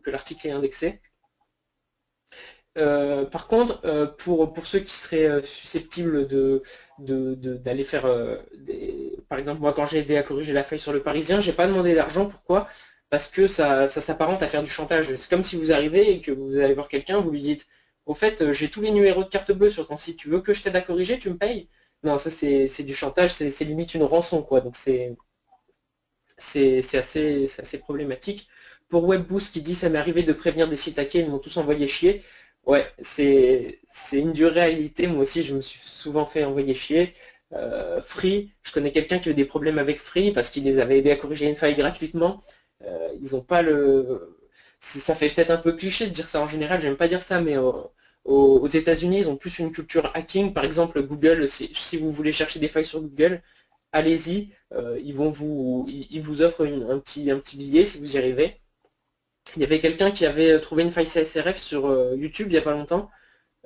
l'article est indexé. Par contre, pour ceux qui seraient susceptibles d'aller faire par exemple, moi quand j'ai aidé à corriger la faille sur le Parisien, j'ai pas demandé d'argent. Pourquoi? Parce que ça s'apparente à faire du chantage. C'est comme si vous arrivez et que vous allez voir quelqu'un, vous lui dites, au fait, j'ai tous les numéros de carte bleue sur ton site, tu veux que je t'aide à corriger, tu me payes? Non, ça c'est du chantage, c'est limite une rançon, quoi. Donc c'est assez problématique. Pour Webboost qui dit ça m'est arrivé de prévenir des sites hackés, ils m'ont tous envoyé chier. Ouais, c'est une dure réalité. Moi aussi, je me suis souvent fait envoyer chier. Free, je connais quelqu'un qui a eu des problèmes avec Free parce qu'il les avait aidés à corriger une faille gratuitement. Ils n'ont pas le... Ça fait peut-être un peu cliché de dire ça en général, j'aime pas dire ça, mais aux États-Unis, ils ont plus une culture hacking. Par exemple, Google, si vous voulez chercher des failles sur Google, allez-y, ils vous offrent un petit billet si vous y arrivez. Il y avait quelqu'un qui avait trouvé une faille CSRF sur YouTube il n'y a pas longtemps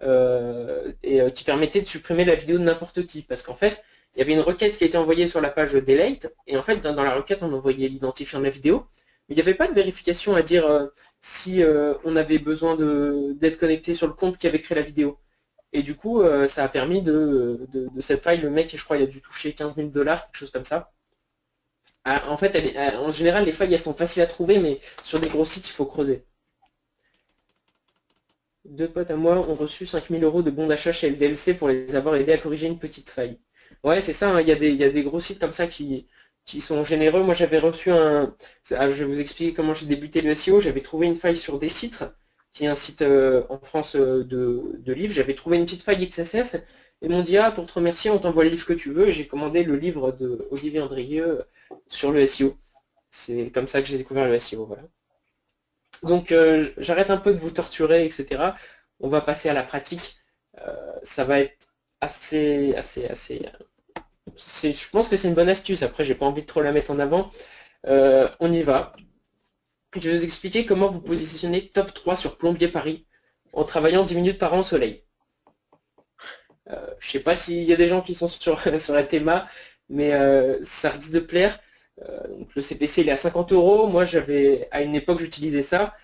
et qui permettait de supprimer la vidéo de n'importe qui. Parce qu'en fait, il y avait une requête qui a été envoyée sur la page Delete et en fait, dans la requête, on envoyait l'identifiant de la vidéo. Mais il n'y avait pas de vérification à dire si on avait besoin d'être connecté sur le compte qui avait créé la vidéo. Et du coup, ça a permis de cette faille, le mec, je crois, il a dû toucher 15 000 $, quelque chose comme ça. Ah, en fait, en général, les failles, elles sont faciles à trouver, mais sur des gros sites, il faut creuser. Deux potes à moi ont reçu 5 000 € de bons d'achat chez LDLC pour les avoir aidés à corriger une petite faille. Ouais, c'est ça, hein, il y a des gros sites comme ça qui sont généreux. Moi, j'avais reçu je vais vous expliquer comment j'ai débuté le SEO. J'avais trouvé une faille sur Décitre, qui est un site en France de livres. J'avais trouvé une petite faille XSS. Et m'ont dit, ah, pour te remercier, on t'envoie le livre que tu veux. Et j'ai commandé le livre de Olivier Andrieux sur le SEO. C'est comme ça que j'ai découvert le SEO, voilà. Donc j'arrête un peu de vous torturer, etc. On va passer à la pratique. Ça va être assez. Je pense que c'est une bonne astuce. Après, j'ai pas envie de trop la mettre en avant. On y va. Je vais vous expliquer comment vous positionner top 3 sur Plombier Paris en travaillant 10 minutes par an au soleil. Je sais pas s'il y a des gens qui sont sur, sur la théma, mais ça risque de plaire. Donc le CPC il est à 50 euros. Moi j'avais à une époque j'utilisais ça.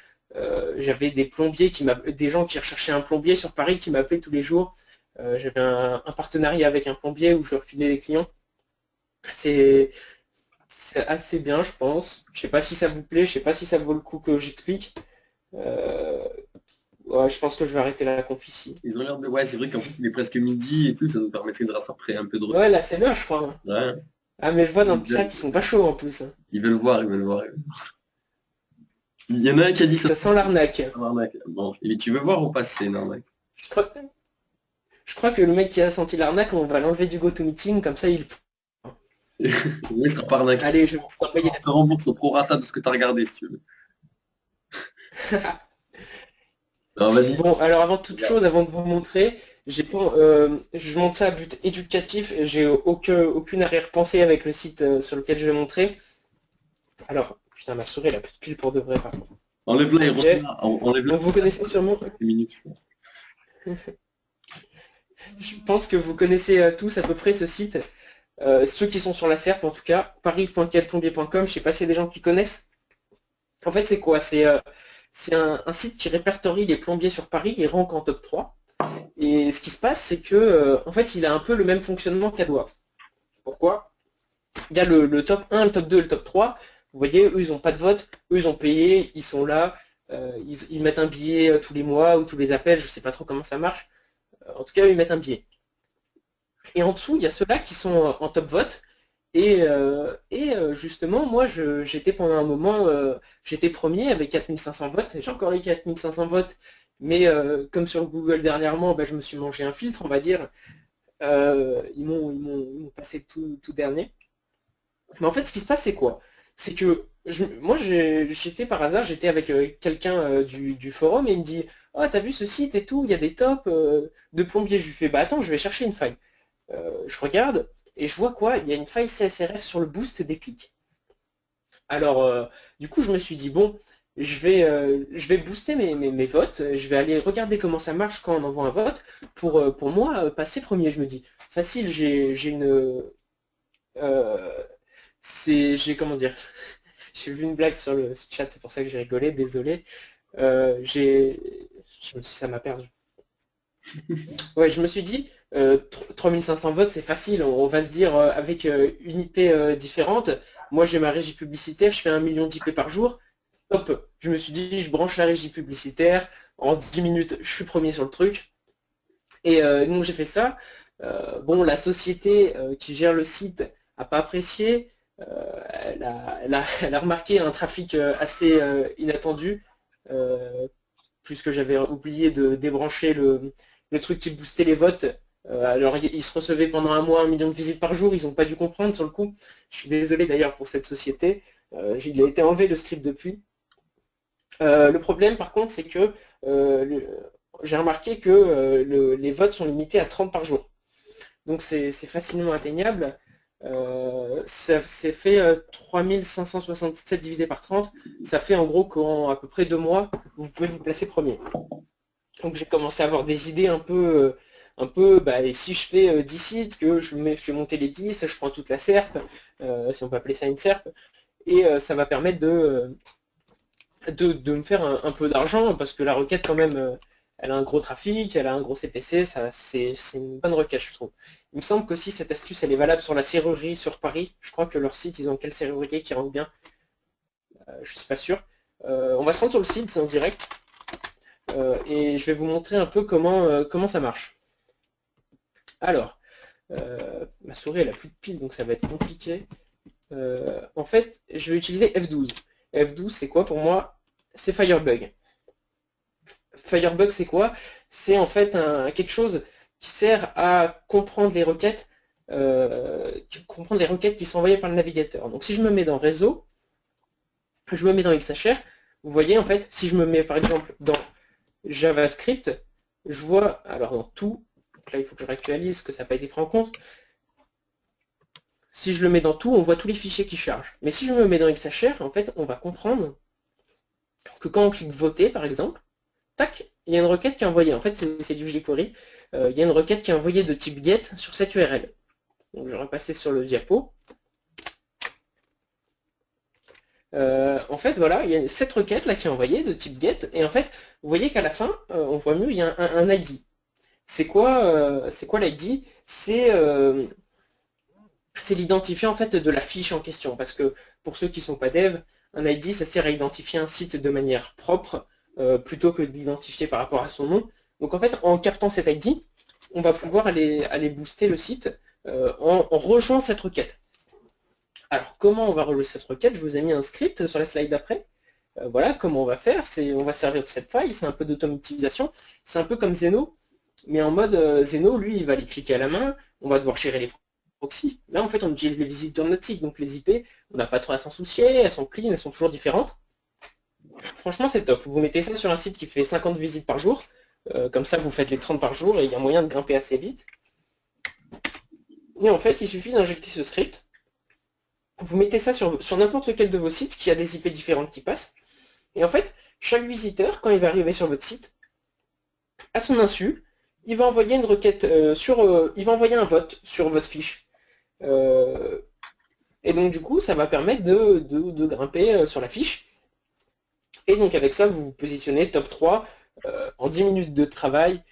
J'avais des plombiers des gens qui recherchaient un plombier sur Paris qui m'appelaient tous les jours. J'avais un partenariat avec un plombier où je leur filais les clients. C'est c'est assez bien, je pense. Je sais pas si ça vous plaît, je sais pas si ça vaut le coup que j'explique. Euh, ouais, je pense que je vais arrêter la conf ici. Ils ont l'air de... Ouais, c'est vrai qu'en plus, il est presque midi et tout, ça nous permettrait de rattraper un peu de retard. Ouais, là c'est l'heure, je crois. Ouais. Ah, mais je vois dans le chat, ils sont pas chauds en plus, hein. Ils veulent voir, ils veulent voir. Il y en a un qui a dit ça. Ça sent l'arnaque. C'est une arnaque. Bon, et tu veux voir ou pas si c'est une arnaque? Je crois, je crois que le mec qui a senti l'arnaque, on va l'enlever du GoToMeeting, comme ça il... Oui, ça sera pas arnaqué. Allez, je vais vous envoyer. On te rembourse au prorata de ce que tu as regardé, si tu veux. Alors, vas-y. Bon, alors avant toute chose, avant de vous montrer, j'ai pas, je montre ça à but éducatif, j'ai aucune arrière-pensée avec le site sur lequel je vais montrer. Alors, putain, ma souris elle a plus de pile pour de vrai par contre. Enlève-la et Ok. reviens. Enlève-la. Donc vous connaissez sûrement, Minutes, je pense. je pense que vous connaissez tous à peu près ce site, ceux qui sont sur la SERP en tout cas, paris.quelplombier.com, je sais pas s'il y a des gens qui connaissent. En fait c'est quoi? C'est un site qui répertorie les plombiers sur Paris et rank en top 3. Et ce qui se passe, c'est que en fait, il a un peu le même fonctionnement qu'AdWords. Pourquoi? Il y a le top 1, le top 2, le top 3. Vous voyez, eux, ils n'ont pas de vote, eux, ils ont payé, ils sont là, ils mettent un billet tous les mois ou tous les appels, je ne sais pas trop comment ça marche. En tout cas, eux, ils mettent un billet. Et en dessous, il y a ceux-là qui sont en top vote. Justement, moi, j'étais pendant un moment, j'étais premier avec 4500 votes. J'ai encore les 4500 votes, mais comme sur Google dernièrement, bah, je me suis mangé un filtre, on va dire. Ils m'ont passé tout dernier. Mais en fait, ce qui se passe, c'est quoi? C'est que moi, j'étais par hasard, j'étais avec quelqu'un du forum et il me dit, oh, t'as vu ce site et tout, il y a des tops de plombiers. Je lui fais, bah attends, je vais chercher une faille. Je regarde et je vois quoi? Il y a une faille CSRF sur le boost des clics. Alors, du coup, je me suis dit, bon, je vais booster mes votes, je vais aller regarder comment ça marche quand on envoie un vote pour moi passer premier. Je me dis, facile, j'ai une. euh, j'ai, comment dire, j'ai vu une blague sur le chat, c'est pour ça que j'ai rigolé, désolé. J'ai. Ça m'a perdu. Ouais, je me suis dit, 3500 votes, c'est facile. On va se dire, avec une IP différente, moi j'ai ma régie publicitaire, je fais 1 million d'IP par jour. Hop, je me suis dit, je branche la régie publicitaire, en 10 minutes, je suis premier sur le truc. Et donc j'ai fait ça. Bon, la société qui gère le site n'a pas apprécié. Elle a remarqué un trafic assez inattendu, puisque j'avais oublié de débrancher le truc qui boostait les votes. Alors ils se recevaient pendant un mois 1 million de visites par jour, ils n'ont pas dû comprendre sur le coup. Je suis désolé d'ailleurs pour cette société. Il a été enlevé le script depuis. Le problème par contre c'est que j'ai remarqué que les votes sont limités à 30 par jour. Donc c'est facilement atteignable. C'est fait 3567 divisé par 30. Ça fait en gros qu'en à peu près 2 mois, vous pouvez vous placer premier. Donc j'ai commencé à avoir des idées un peu bah, et si je fais 10 sites, que je fais monter les 10, je prends toute la SERP, si on peut appeler ça une SERP, et ça va permettre de me faire un peu d'argent, parce que la requête quand même, elle a un gros trafic, elle a un gros CPC, c'est une bonne requête je trouve. Il me semble qu'aussi cette astuce elle est valable sur la serrurerie sur Paris. Je crois que leur site, ils ont quel serrurier qui rentre bien, je suis pas sûr. On va se rendre sur le site, c'est en direct. Et je vais vous montrer un peu comment ça marche. Alors, ma souris elle a plus de pile donc ça va être compliqué. En fait, je vais utiliser F12. F12 c'est quoi pour moi? C'est Firebug. Firebug c'est quoi? C'est en fait quelque chose qui sert à comprendre comprendre les requêtes qui sont envoyées par le navigateur. Donc si je me mets dans réseau, je me mets dans XHR, vous voyez en fait, si je me mets par exemple dans JavaScript, je vois, alors dans tout, donc là il faut que je réactualise, que ça n'a pas été pris en compte. Si je le mets dans tout, on voit tous les fichiers qui chargent. Mais si je me mets dans XHR, en fait, on va comprendre que quand on clique voter, par exemple, tac, il y a une requête qui est envoyée. En fait, c'est du jQuery. Il y a une requête qui est envoyée de type get sur cette URL. Donc, je vais repasser sur le diapo. En fait, voilà, il y a cette requête là qui est envoyée de type get. Et en fait, vous voyez qu'à la fin, on voit mieux, il y a un ID. C'est quoi l'ID? C'est l'identifiant en fait de la fiche en question. Parce que pour ceux qui ne sont pas dev, un ID, ça sert à identifier un site de manière propre, plutôt que d'identifier par rapport à son nom. Donc en fait, en captant cet ID, on va pouvoir aller booster le site en rejoignant cette requête. Alors comment on va relever cette requête? Je vous ai mis un script sur la slide d'après. Voilà comment on va faire, on va servir de cette faille, c'est un peu d'automatisation, c'est un peu comme Zeno, mais en mode Zeno, lui, il va les cliquer à la main, on va devoir gérer les proxys. Là, en fait, on utilise les visiteurs de notre site, donc les IP, on n'a pas trop à s'en soucier, elles sont clean, elles sont toujours différentes. Franchement, c'est top. Vous mettez ça sur un site qui fait 50 visites par jour, comme ça, vous faites les 30 par jour, et il y a moyen de grimper assez vite. Et en fait, il suffit d'injecter ce script. Vous mettez ça sur n'importe lequel de vos sites qui a des IP différentes qui passent. Et en fait, chaque visiteur, quand il va arriver sur votre site, à son insu, il va envoyer une requête il va envoyer un vote sur votre fiche. Et donc du coup, ça va permettre de grimper sur la fiche. Et donc avec ça, vous vous positionnez top 3 en 10 minutes de travail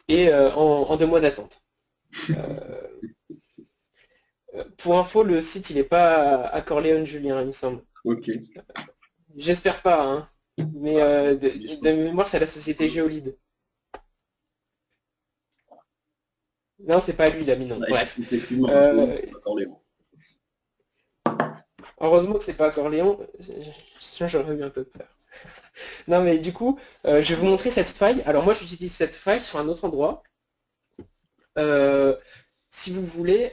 et en 2 mois d'attente. Pour info, le site, il n'est pas à Corleone, Julien, il me semble. Ok. J'espère pas, hein. Mais de mémoire, c'est la société Géolide. Non, c'est pas lui, il a mis non. Bref. Effectivement, Heureusement que c'est pas Corléon, sinon j'aurais eu un peu peur. Non mais du coup, je vais vous montrer cette faille. Alors moi j'utilise cette faille sur un autre endroit. Si vous voulez,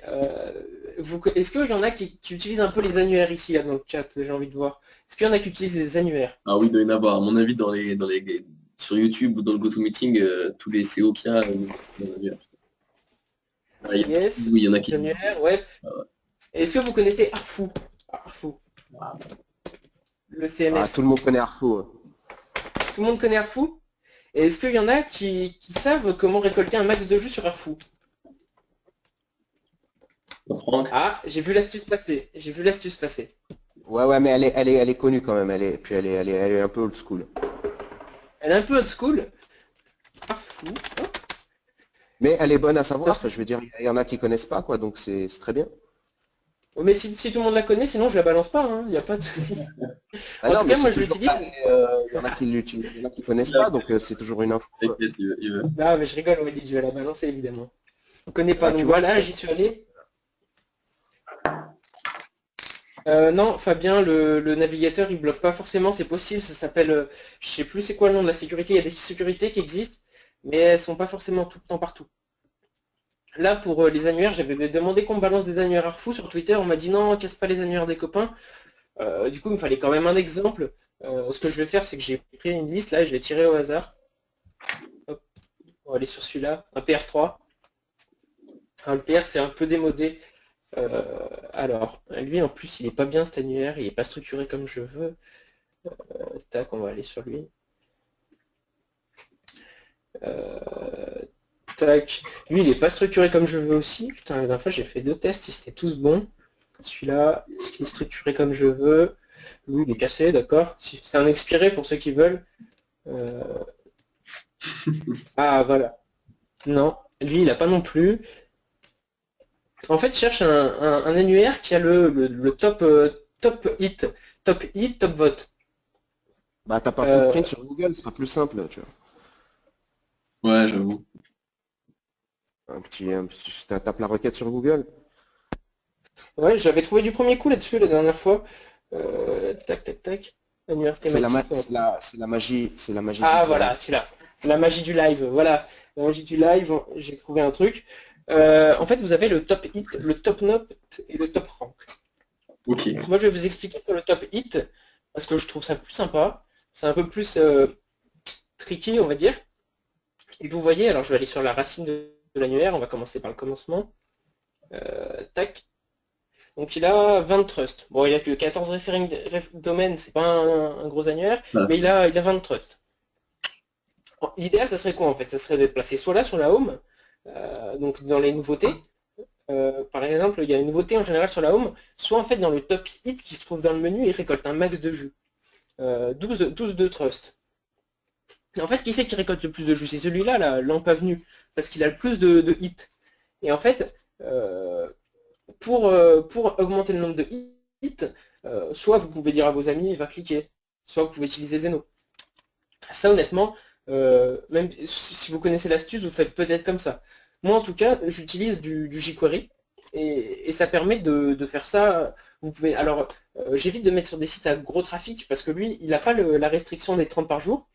est-ce qu'il y en a qui utilisent un peu les annuaires ici là, dans le chat, j'ai envie de voir. Est-ce qu'il y en a qui utilisent les annuaires? Ah oui, il doit y en avoir. À mon avis, sur YouTube ou dans le GoToMeeting, tous les CO qu'il y a, Yes, oui, il y en a qui. annuaires, ouais. Est-ce que vous connaissez Arfou? Arfou. Le CMS. Ah, tout le monde connaît Arfou. Tout le monde connaît Arfou? Et est-ce qu'il y en a qui savent comment récolter un max de jus sur Arfou? Ah, j'ai vu l'astuce passer. J'ai vu l'astuce passer. Ouais, mais elle est connue quand même. Elle est un peu old school. Elle est un peu old school. Arfou. Mais elle est bonne à savoir. Enfin, je veux dire, il y en a qui connaissent pas, quoi. Donc c'est très bien. Oh, mais si tout le monde la connaît, sinon je la balance pas. Il n'y a pas de souci. Ah En non, tout mais cas, moi c'est je toujours l'utilise. il y en a qui l'utilisent, il y en a qui connaissent pas, donc c'est toujours une info. Quoi. Ah, mais je rigole, Aurélie, je vais la balancer évidemment. Je connais pas, Ah, donc tu vois, voilà, j'y suis allé. Non, Fabien, le navigateur il bloque pas forcément, c'est possible, ça s'appelle, je sais plus c'est quoi le nom de la sécurité, il y a des sécurités qui existent, mais elles sont pas forcément tout le temps partout. Là pour les annuaires, j'avais demandé qu'on me balance des annuaires Arfou sur Twitter, on m'a dit non, casse pas les annuaires des copains. Du coup il me fallait quand même un exemple. Ce que je vais faire, c'est que j'ai pris une liste là et je vais tirer au hasard. Hop, on va aller sur celui-là, un PR3. Alors, le PR c'est un peu démodé. Alors, lui en plus il est pas bien cet annuaire, il est pas structuré comme je veux. Tac, on va aller sur lui. Tac. Lui il est pas structuré comme je veux aussi. Putain, la dernière fois j'ai fait 2 tests, ils étaient tous bons. Celui-là, est-ce qu'il est structuré comme je veux? Lui il est cassé, d'accord. C'est un expiré pour ceux qui veulent. Ah voilà. Non, lui il a pas non plus. En fait, je cherche un annuaire qui a le top hit, top vote. Bah t'as pas Footprint sur Google, ce sera plus simple, tu vois. Ouais, j'avoue. Tape la requête sur Google. Ouais, j'avais trouvé du premier coup là-dessus la dernière fois. Tac, tac, tac. Annuaire C'est la, thématique. c'est la magie Ah du voilà, live. celui-là. La magie du live, voilà. La magie du live, j'ai trouvé un truc. En fait, vous avez le top hit, le top note et le top rank. Ok. Moi, je vais vous expliquer sur le top hit, parce que je trouve ça plus sympa. C'est un peu plus tricky, on va dire. Et vous voyez, alors je vais aller sur la racine de l'annuaire, on va commencer par le commencement. Tac. Donc il a 20 trusts. Bon, il a que 14 domaines, c'est pas un gros annuaire, Ah. mais il a 20 trusts. L'idéal, ça serait quoi en fait? Ça serait d'être placé soit là sur la home, donc dans les nouveautés. Par exemple, il y a une nouveauté en général sur la home, soit en fait dans le top hit qui se trouve dans le menu, il récolte un max de jus. 12 de trust. Et en fait, qui c'est qui récolte le plus de jus? C'est celui-là, la lampe avenue, parce qu'il a le plus de hits. Et en fait, pour augmenter le nombre de hits, soit vous pouvez dire à vos amis, va cliquer, soit vous pouvez utiliser Zeno. Ça, honnêtement, même si vous connaissez l'astuce, vous faites peut-être comme ça. Moi, en tout cas, j'utilise du jQuery et ça permet de faire ça. Vous pouvez, alors, j'évite de mettre sur des sites à gros trafic parce que lui, il n'a pas la restriction des 30 par jour.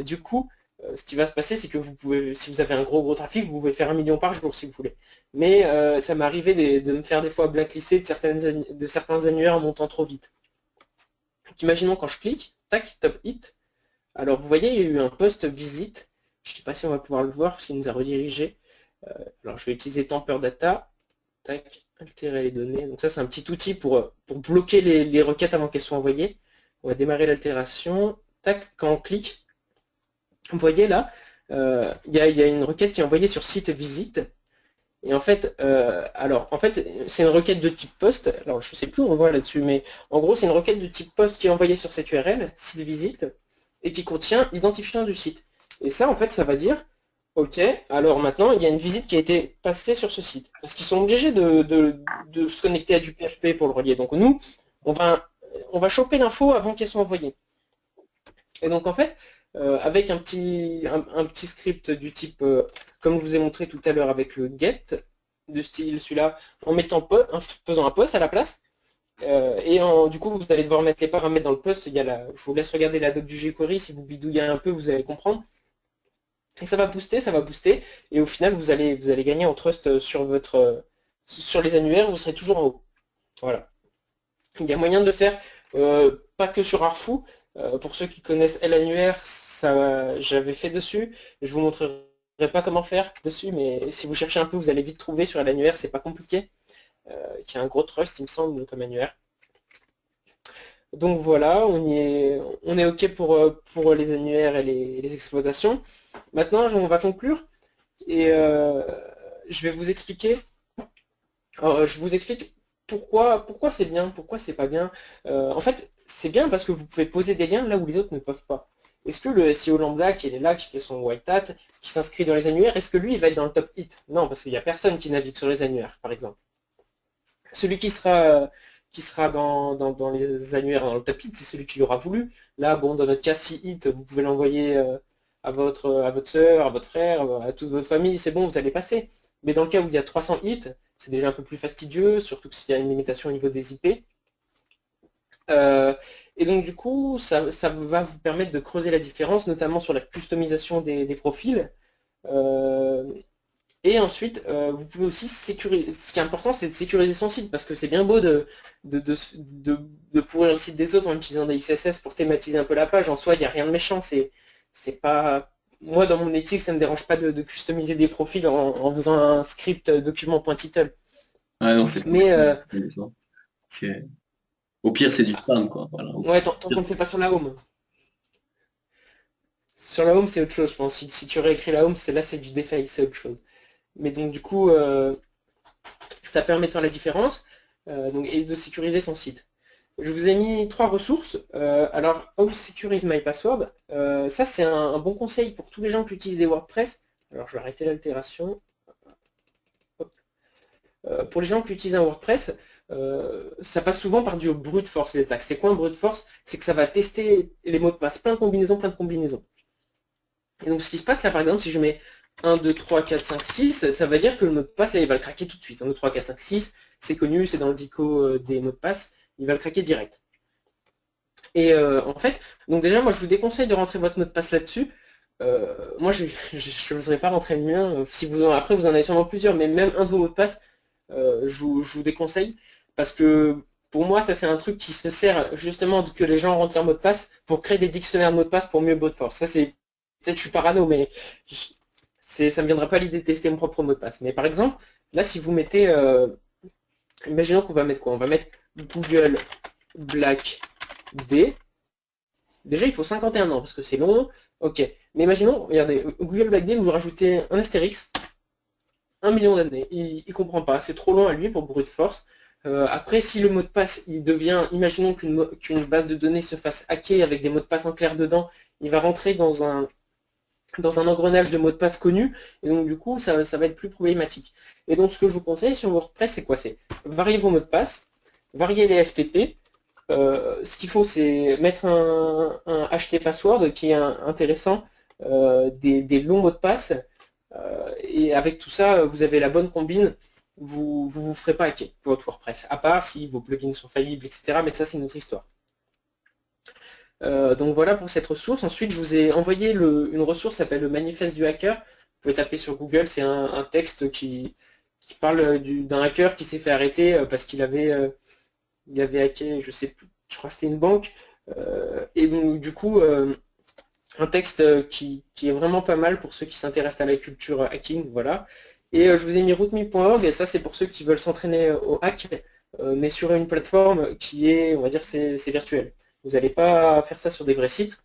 Du coup, ce qui va se passer, c'est que vous pouvez, si vous avez un gros trafic, vous pouvez faire 1 million par jour si vous voulez. Mais ça m'est arrivé de me faire des fois blacklister de certains annuaires en montant trop vite. Donc, imaginons quand je clique, tac, top hit. Alors vous voyez, il y a eu un post visite. Je ne sais pas si on va pouvoir le voir parce qu'il nous a redirigé. Alors je vais utiliser Temper Data. Tac, altérer les données. Donc ça c'est un petit outil pour bloquer les requêtes avant qu'elles soient envoyées. On va démarrer l'altération. Tac, quand on clique, vous voyez là, il y a une requête qui est envoyée sur site visite. Et en fait, c'est une requête de type post. Alors je ne sais plus où on voit là-dessus, mais en gros c'est une requête de type post qui est envoyée sur cette URL, site visite, et qui contient l'identifiant du site. Et ça, en fait, ça va dire, ok, alors maintenant, il y a une visite qui a été passée sur ce site. Parce qu'ils sont obligés de se connecter à du PHP pour le relier. Donc nous, on va choper l'info avant qu'elle soit envoyée. Et donc, en fait, avec un petit script du type, comme je vous ai montré tout à l'heure avec le get, de style celui-là, en faisant un post à la place, du coup, vous allez devoir mettre les paramètres dans le post. Je vous laisse regarder la doc du jQuery. Si vous bidouillez un peu, vous allez comprendre. Et ça va booster. Et au final, vous allez gagner en trust sur les annuaires. Vous serez toujours en haut. Voilà. Il y a moyen de le faire, pas que sur Arfou. Pour ceux qui connaissent l'annuaire, j'avais fait dessus. Je vous montrerai pas comment faire dessus, mais si vous cherchez un peu, vous allez vite trouver sur l'annuaire. C'est pas compliqué. Qui a un gros trust, il me semble, comme annuaire. Donc voilà, on est OK pour les annuaires et les exploitations. Maintenant, on va conclure et je vais vous expliquer. Alors, je vous explique pourquoi c'est bien, pourquoi c'est pas bien. En fait, c'est bien parce que vous pouvez poser des liens là où les autres ne peuvent pas. Est-ce que le SEO lambda qui est là, qui fait son white hat, qui s'inscrit dans les annuaires, est-ce que lui, il va être dans le top hit? Non, parce qu'il n'y a personne qui navigue sur les annuaires, par exemple. Celui qui sera dans les annuaires, dans le top hit, c'est celui qui l'aura voulu. Là, bon, dans notre cas, si hit, vous pouvez l'envoyer à votre soeur, à votre frère, à toute votre famille, c'est bon, vous allez passer. Mais dans le cas où il y a 300 hits, c'est déjà un peu plus fastidieux, surtout s'il y a une limitation au niveau des IP. Et donc du coup, ça va vous permettre de creuser la différence, notamment sur la customisation des profils. Et ensuite, vous pouvez aussi sécuriser. Ce qui est important, c'est de sécuriser son site, parce que c'est bien beau de pourrir le site des autres en utilisant des XSS pour thématiser un peu la page. En soi, il n'y a rien de méchant. C'est pas. Moi, dans mon éthique, ça ne me dérange pas de customiser des profils en faisant un script document.title. Ah non, c'est Mais au pire, c'est du spam, quoi. Voilà. ouais, tant qu'on ne le fait pas sur la home. Sur la home, c'est autre chose, je pense. Si tu réécris la home, c'est du deface, c'est autre chose. Mais donc du coup, ça permet de faire la différence et de sécuriser son site. Je vous ai mis 3 ressources. Alors, How to Secure My Password, ça c'est un bon conseil pour tous les gens qui utilisent des WordPress. Alors, je vais arrêter l'altération. Pour les gens qui utilisent un WordPress, ça passe souvent par du brute force, les attaques. C'est quoi un brute force? C'est que ça va tester les mots de passe, plein de combinaisons. Et donc, ce qui se passe là, par exemple, si je mets 1, 2, 3, 4, 5, 6, ça va dire que le mot de passe, là, il va le craquer tout de suite. 1, 2, 3, 4, 5, 6, c'est connu, c'est dans le dico des mots de passe, il va le craquer direct. Et en fait, donc déjà, moi, je vous déconseille de rentrer votre mot de passe là-dessus. Moi, je n'oserais pas rentrer le mien. Après, vous en avez sûrement plusieurs, mais même un de vos mots de passe, je vous déconseille. Parce que pour moi, ça, c'est un truc qui se sert justement que les gens rentrent leur mot de passe pour créer des dictionnaires de mots de passe pour mieux brute force. Ça, c'est peut-être je suis parano, mais ça ne me viendra pas l'idée de tester mon propre mot de passe. Mais par exemple, là, si vous mettez, imaginons qu'on va mettre quoi? On va mettre Google Black D. Déjà, il faut 51 ans, parce que c'est long. Ok. Mais imaginons, regardez, Google Blackday, vous rajoutez un astérix, 1 million d'années. Il comprend pas, c'est trop long à lui pour brute force. Après, si le mot de passe, il devient, imaginons qu'une base de données se fasse hacker avec des mots de passe en clair dedans, il va rentrer dans un engrenage de mots de passe connus, et donc du coup, ça va être plus problématique. Et donc, ce que je vous conseille sur WordPress, c'est quoi? C'est varier vos mots de passe, varier les FTP. Ce qu'il faut, c'est mettre un HT password qui est intéressant, des longs mots de passe, et avec tout ça, vous avez la bonne combine. Vous ferez pas hacker votre WordPress, à part si vos plugins sont faillibles, etc. Mais ça, c'est une autre histoire. Donc voilà pour cette ressource. Ensuite, je vous ai envoyé une ressource qui s'appelle le manifeste du hacker. Vous pouvez taper sur Google, c'est un texte qui parle d'un hacker qui s'est fait arrêter parce qu'il avait hacké, je sais plus, je crois que c'était une banque. Et donc du coup, un texte qui est vraiment pas mal pour ceux qui s'intéressent à la culture hacking, voilà. Et je vous ai mis rootme.org, et ça c'est pour ceux qui veulent s'entraîner au hack, mais sur une plateforme qui est, on va dire, c'est virtuel. Vous n'allez pas faire ça sur des vrais sites,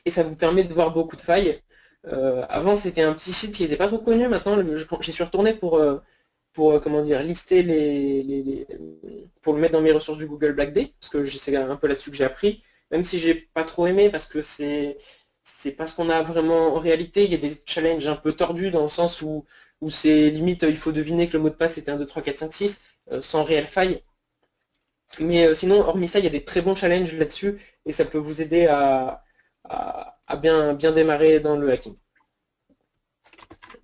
et ça vous permet de voir beaucoup de failles. Avant c'était un petit site qui n'était pas trop connu, maintenant j'y suis retourné pour comment dire, lister pour le mettre dans mes ressources du Google Blackday, parce que c'est un peu là-dessus que j'ai appris, même si j'ai pas trop aimé, parce que c'est pas ce qu'on a vraiment en réalité. Il y a des challenges un peu tordus dans le sens où c'est limite, il faut deviner que le mot de passe était 1, 2, 3, 4, 5, 6, sans réelle faille. Mais sinon, hormis ça, il y a des très bons challenges là-dessus, et ça peut vous aider à bien démarrer dans le hacking.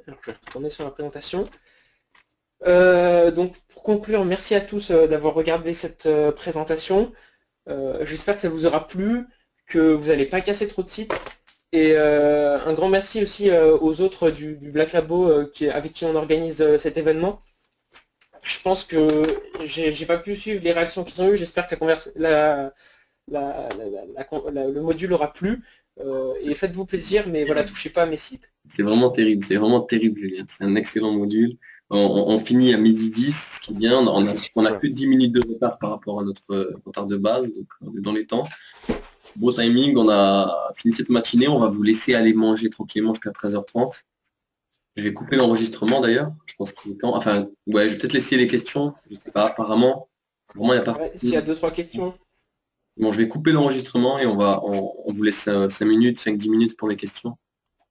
Alors, je vais retourner sur la présentation. Donc pour conclure, merci à tous d'avoir regardé cette présentation. J'espère que ça vous aura plu, que vous n'allez pas casser trop de sites. Et un grand merci aussi aux autres du Black Labo avec qui on organise cet événement. Je pense que j'ai pas pu suivre les réactions qu'ils ont eues. J'espère que le module aura plu. Et faites-vous plaisir, mais voilà, touchez pas à mes sites. C'est vraiment terrible, Julien. C'est un excellent module. On finit à 12h10, ce qui est bien. On a que 10 minutes de retard par rapport à notre retard de base, donc on est dans les temps. Beau timing, on a fini cette matinée. On va vous laisser aller manger tranquillement jusqu'à 13h30. Je vais couper l'enregistrement d'ailleurs. Je pense qu'il est temps. Enfin, ouais, je vais peut-être laisser les questions. Je sais pas, apparemment. Vraiment, il n'y a pas. Ouais, s'il y a 2-3 questions. Bon, je vais couper l'enregistrement et on vous laisse 5 minutes, 5-10 minutes pour les questions.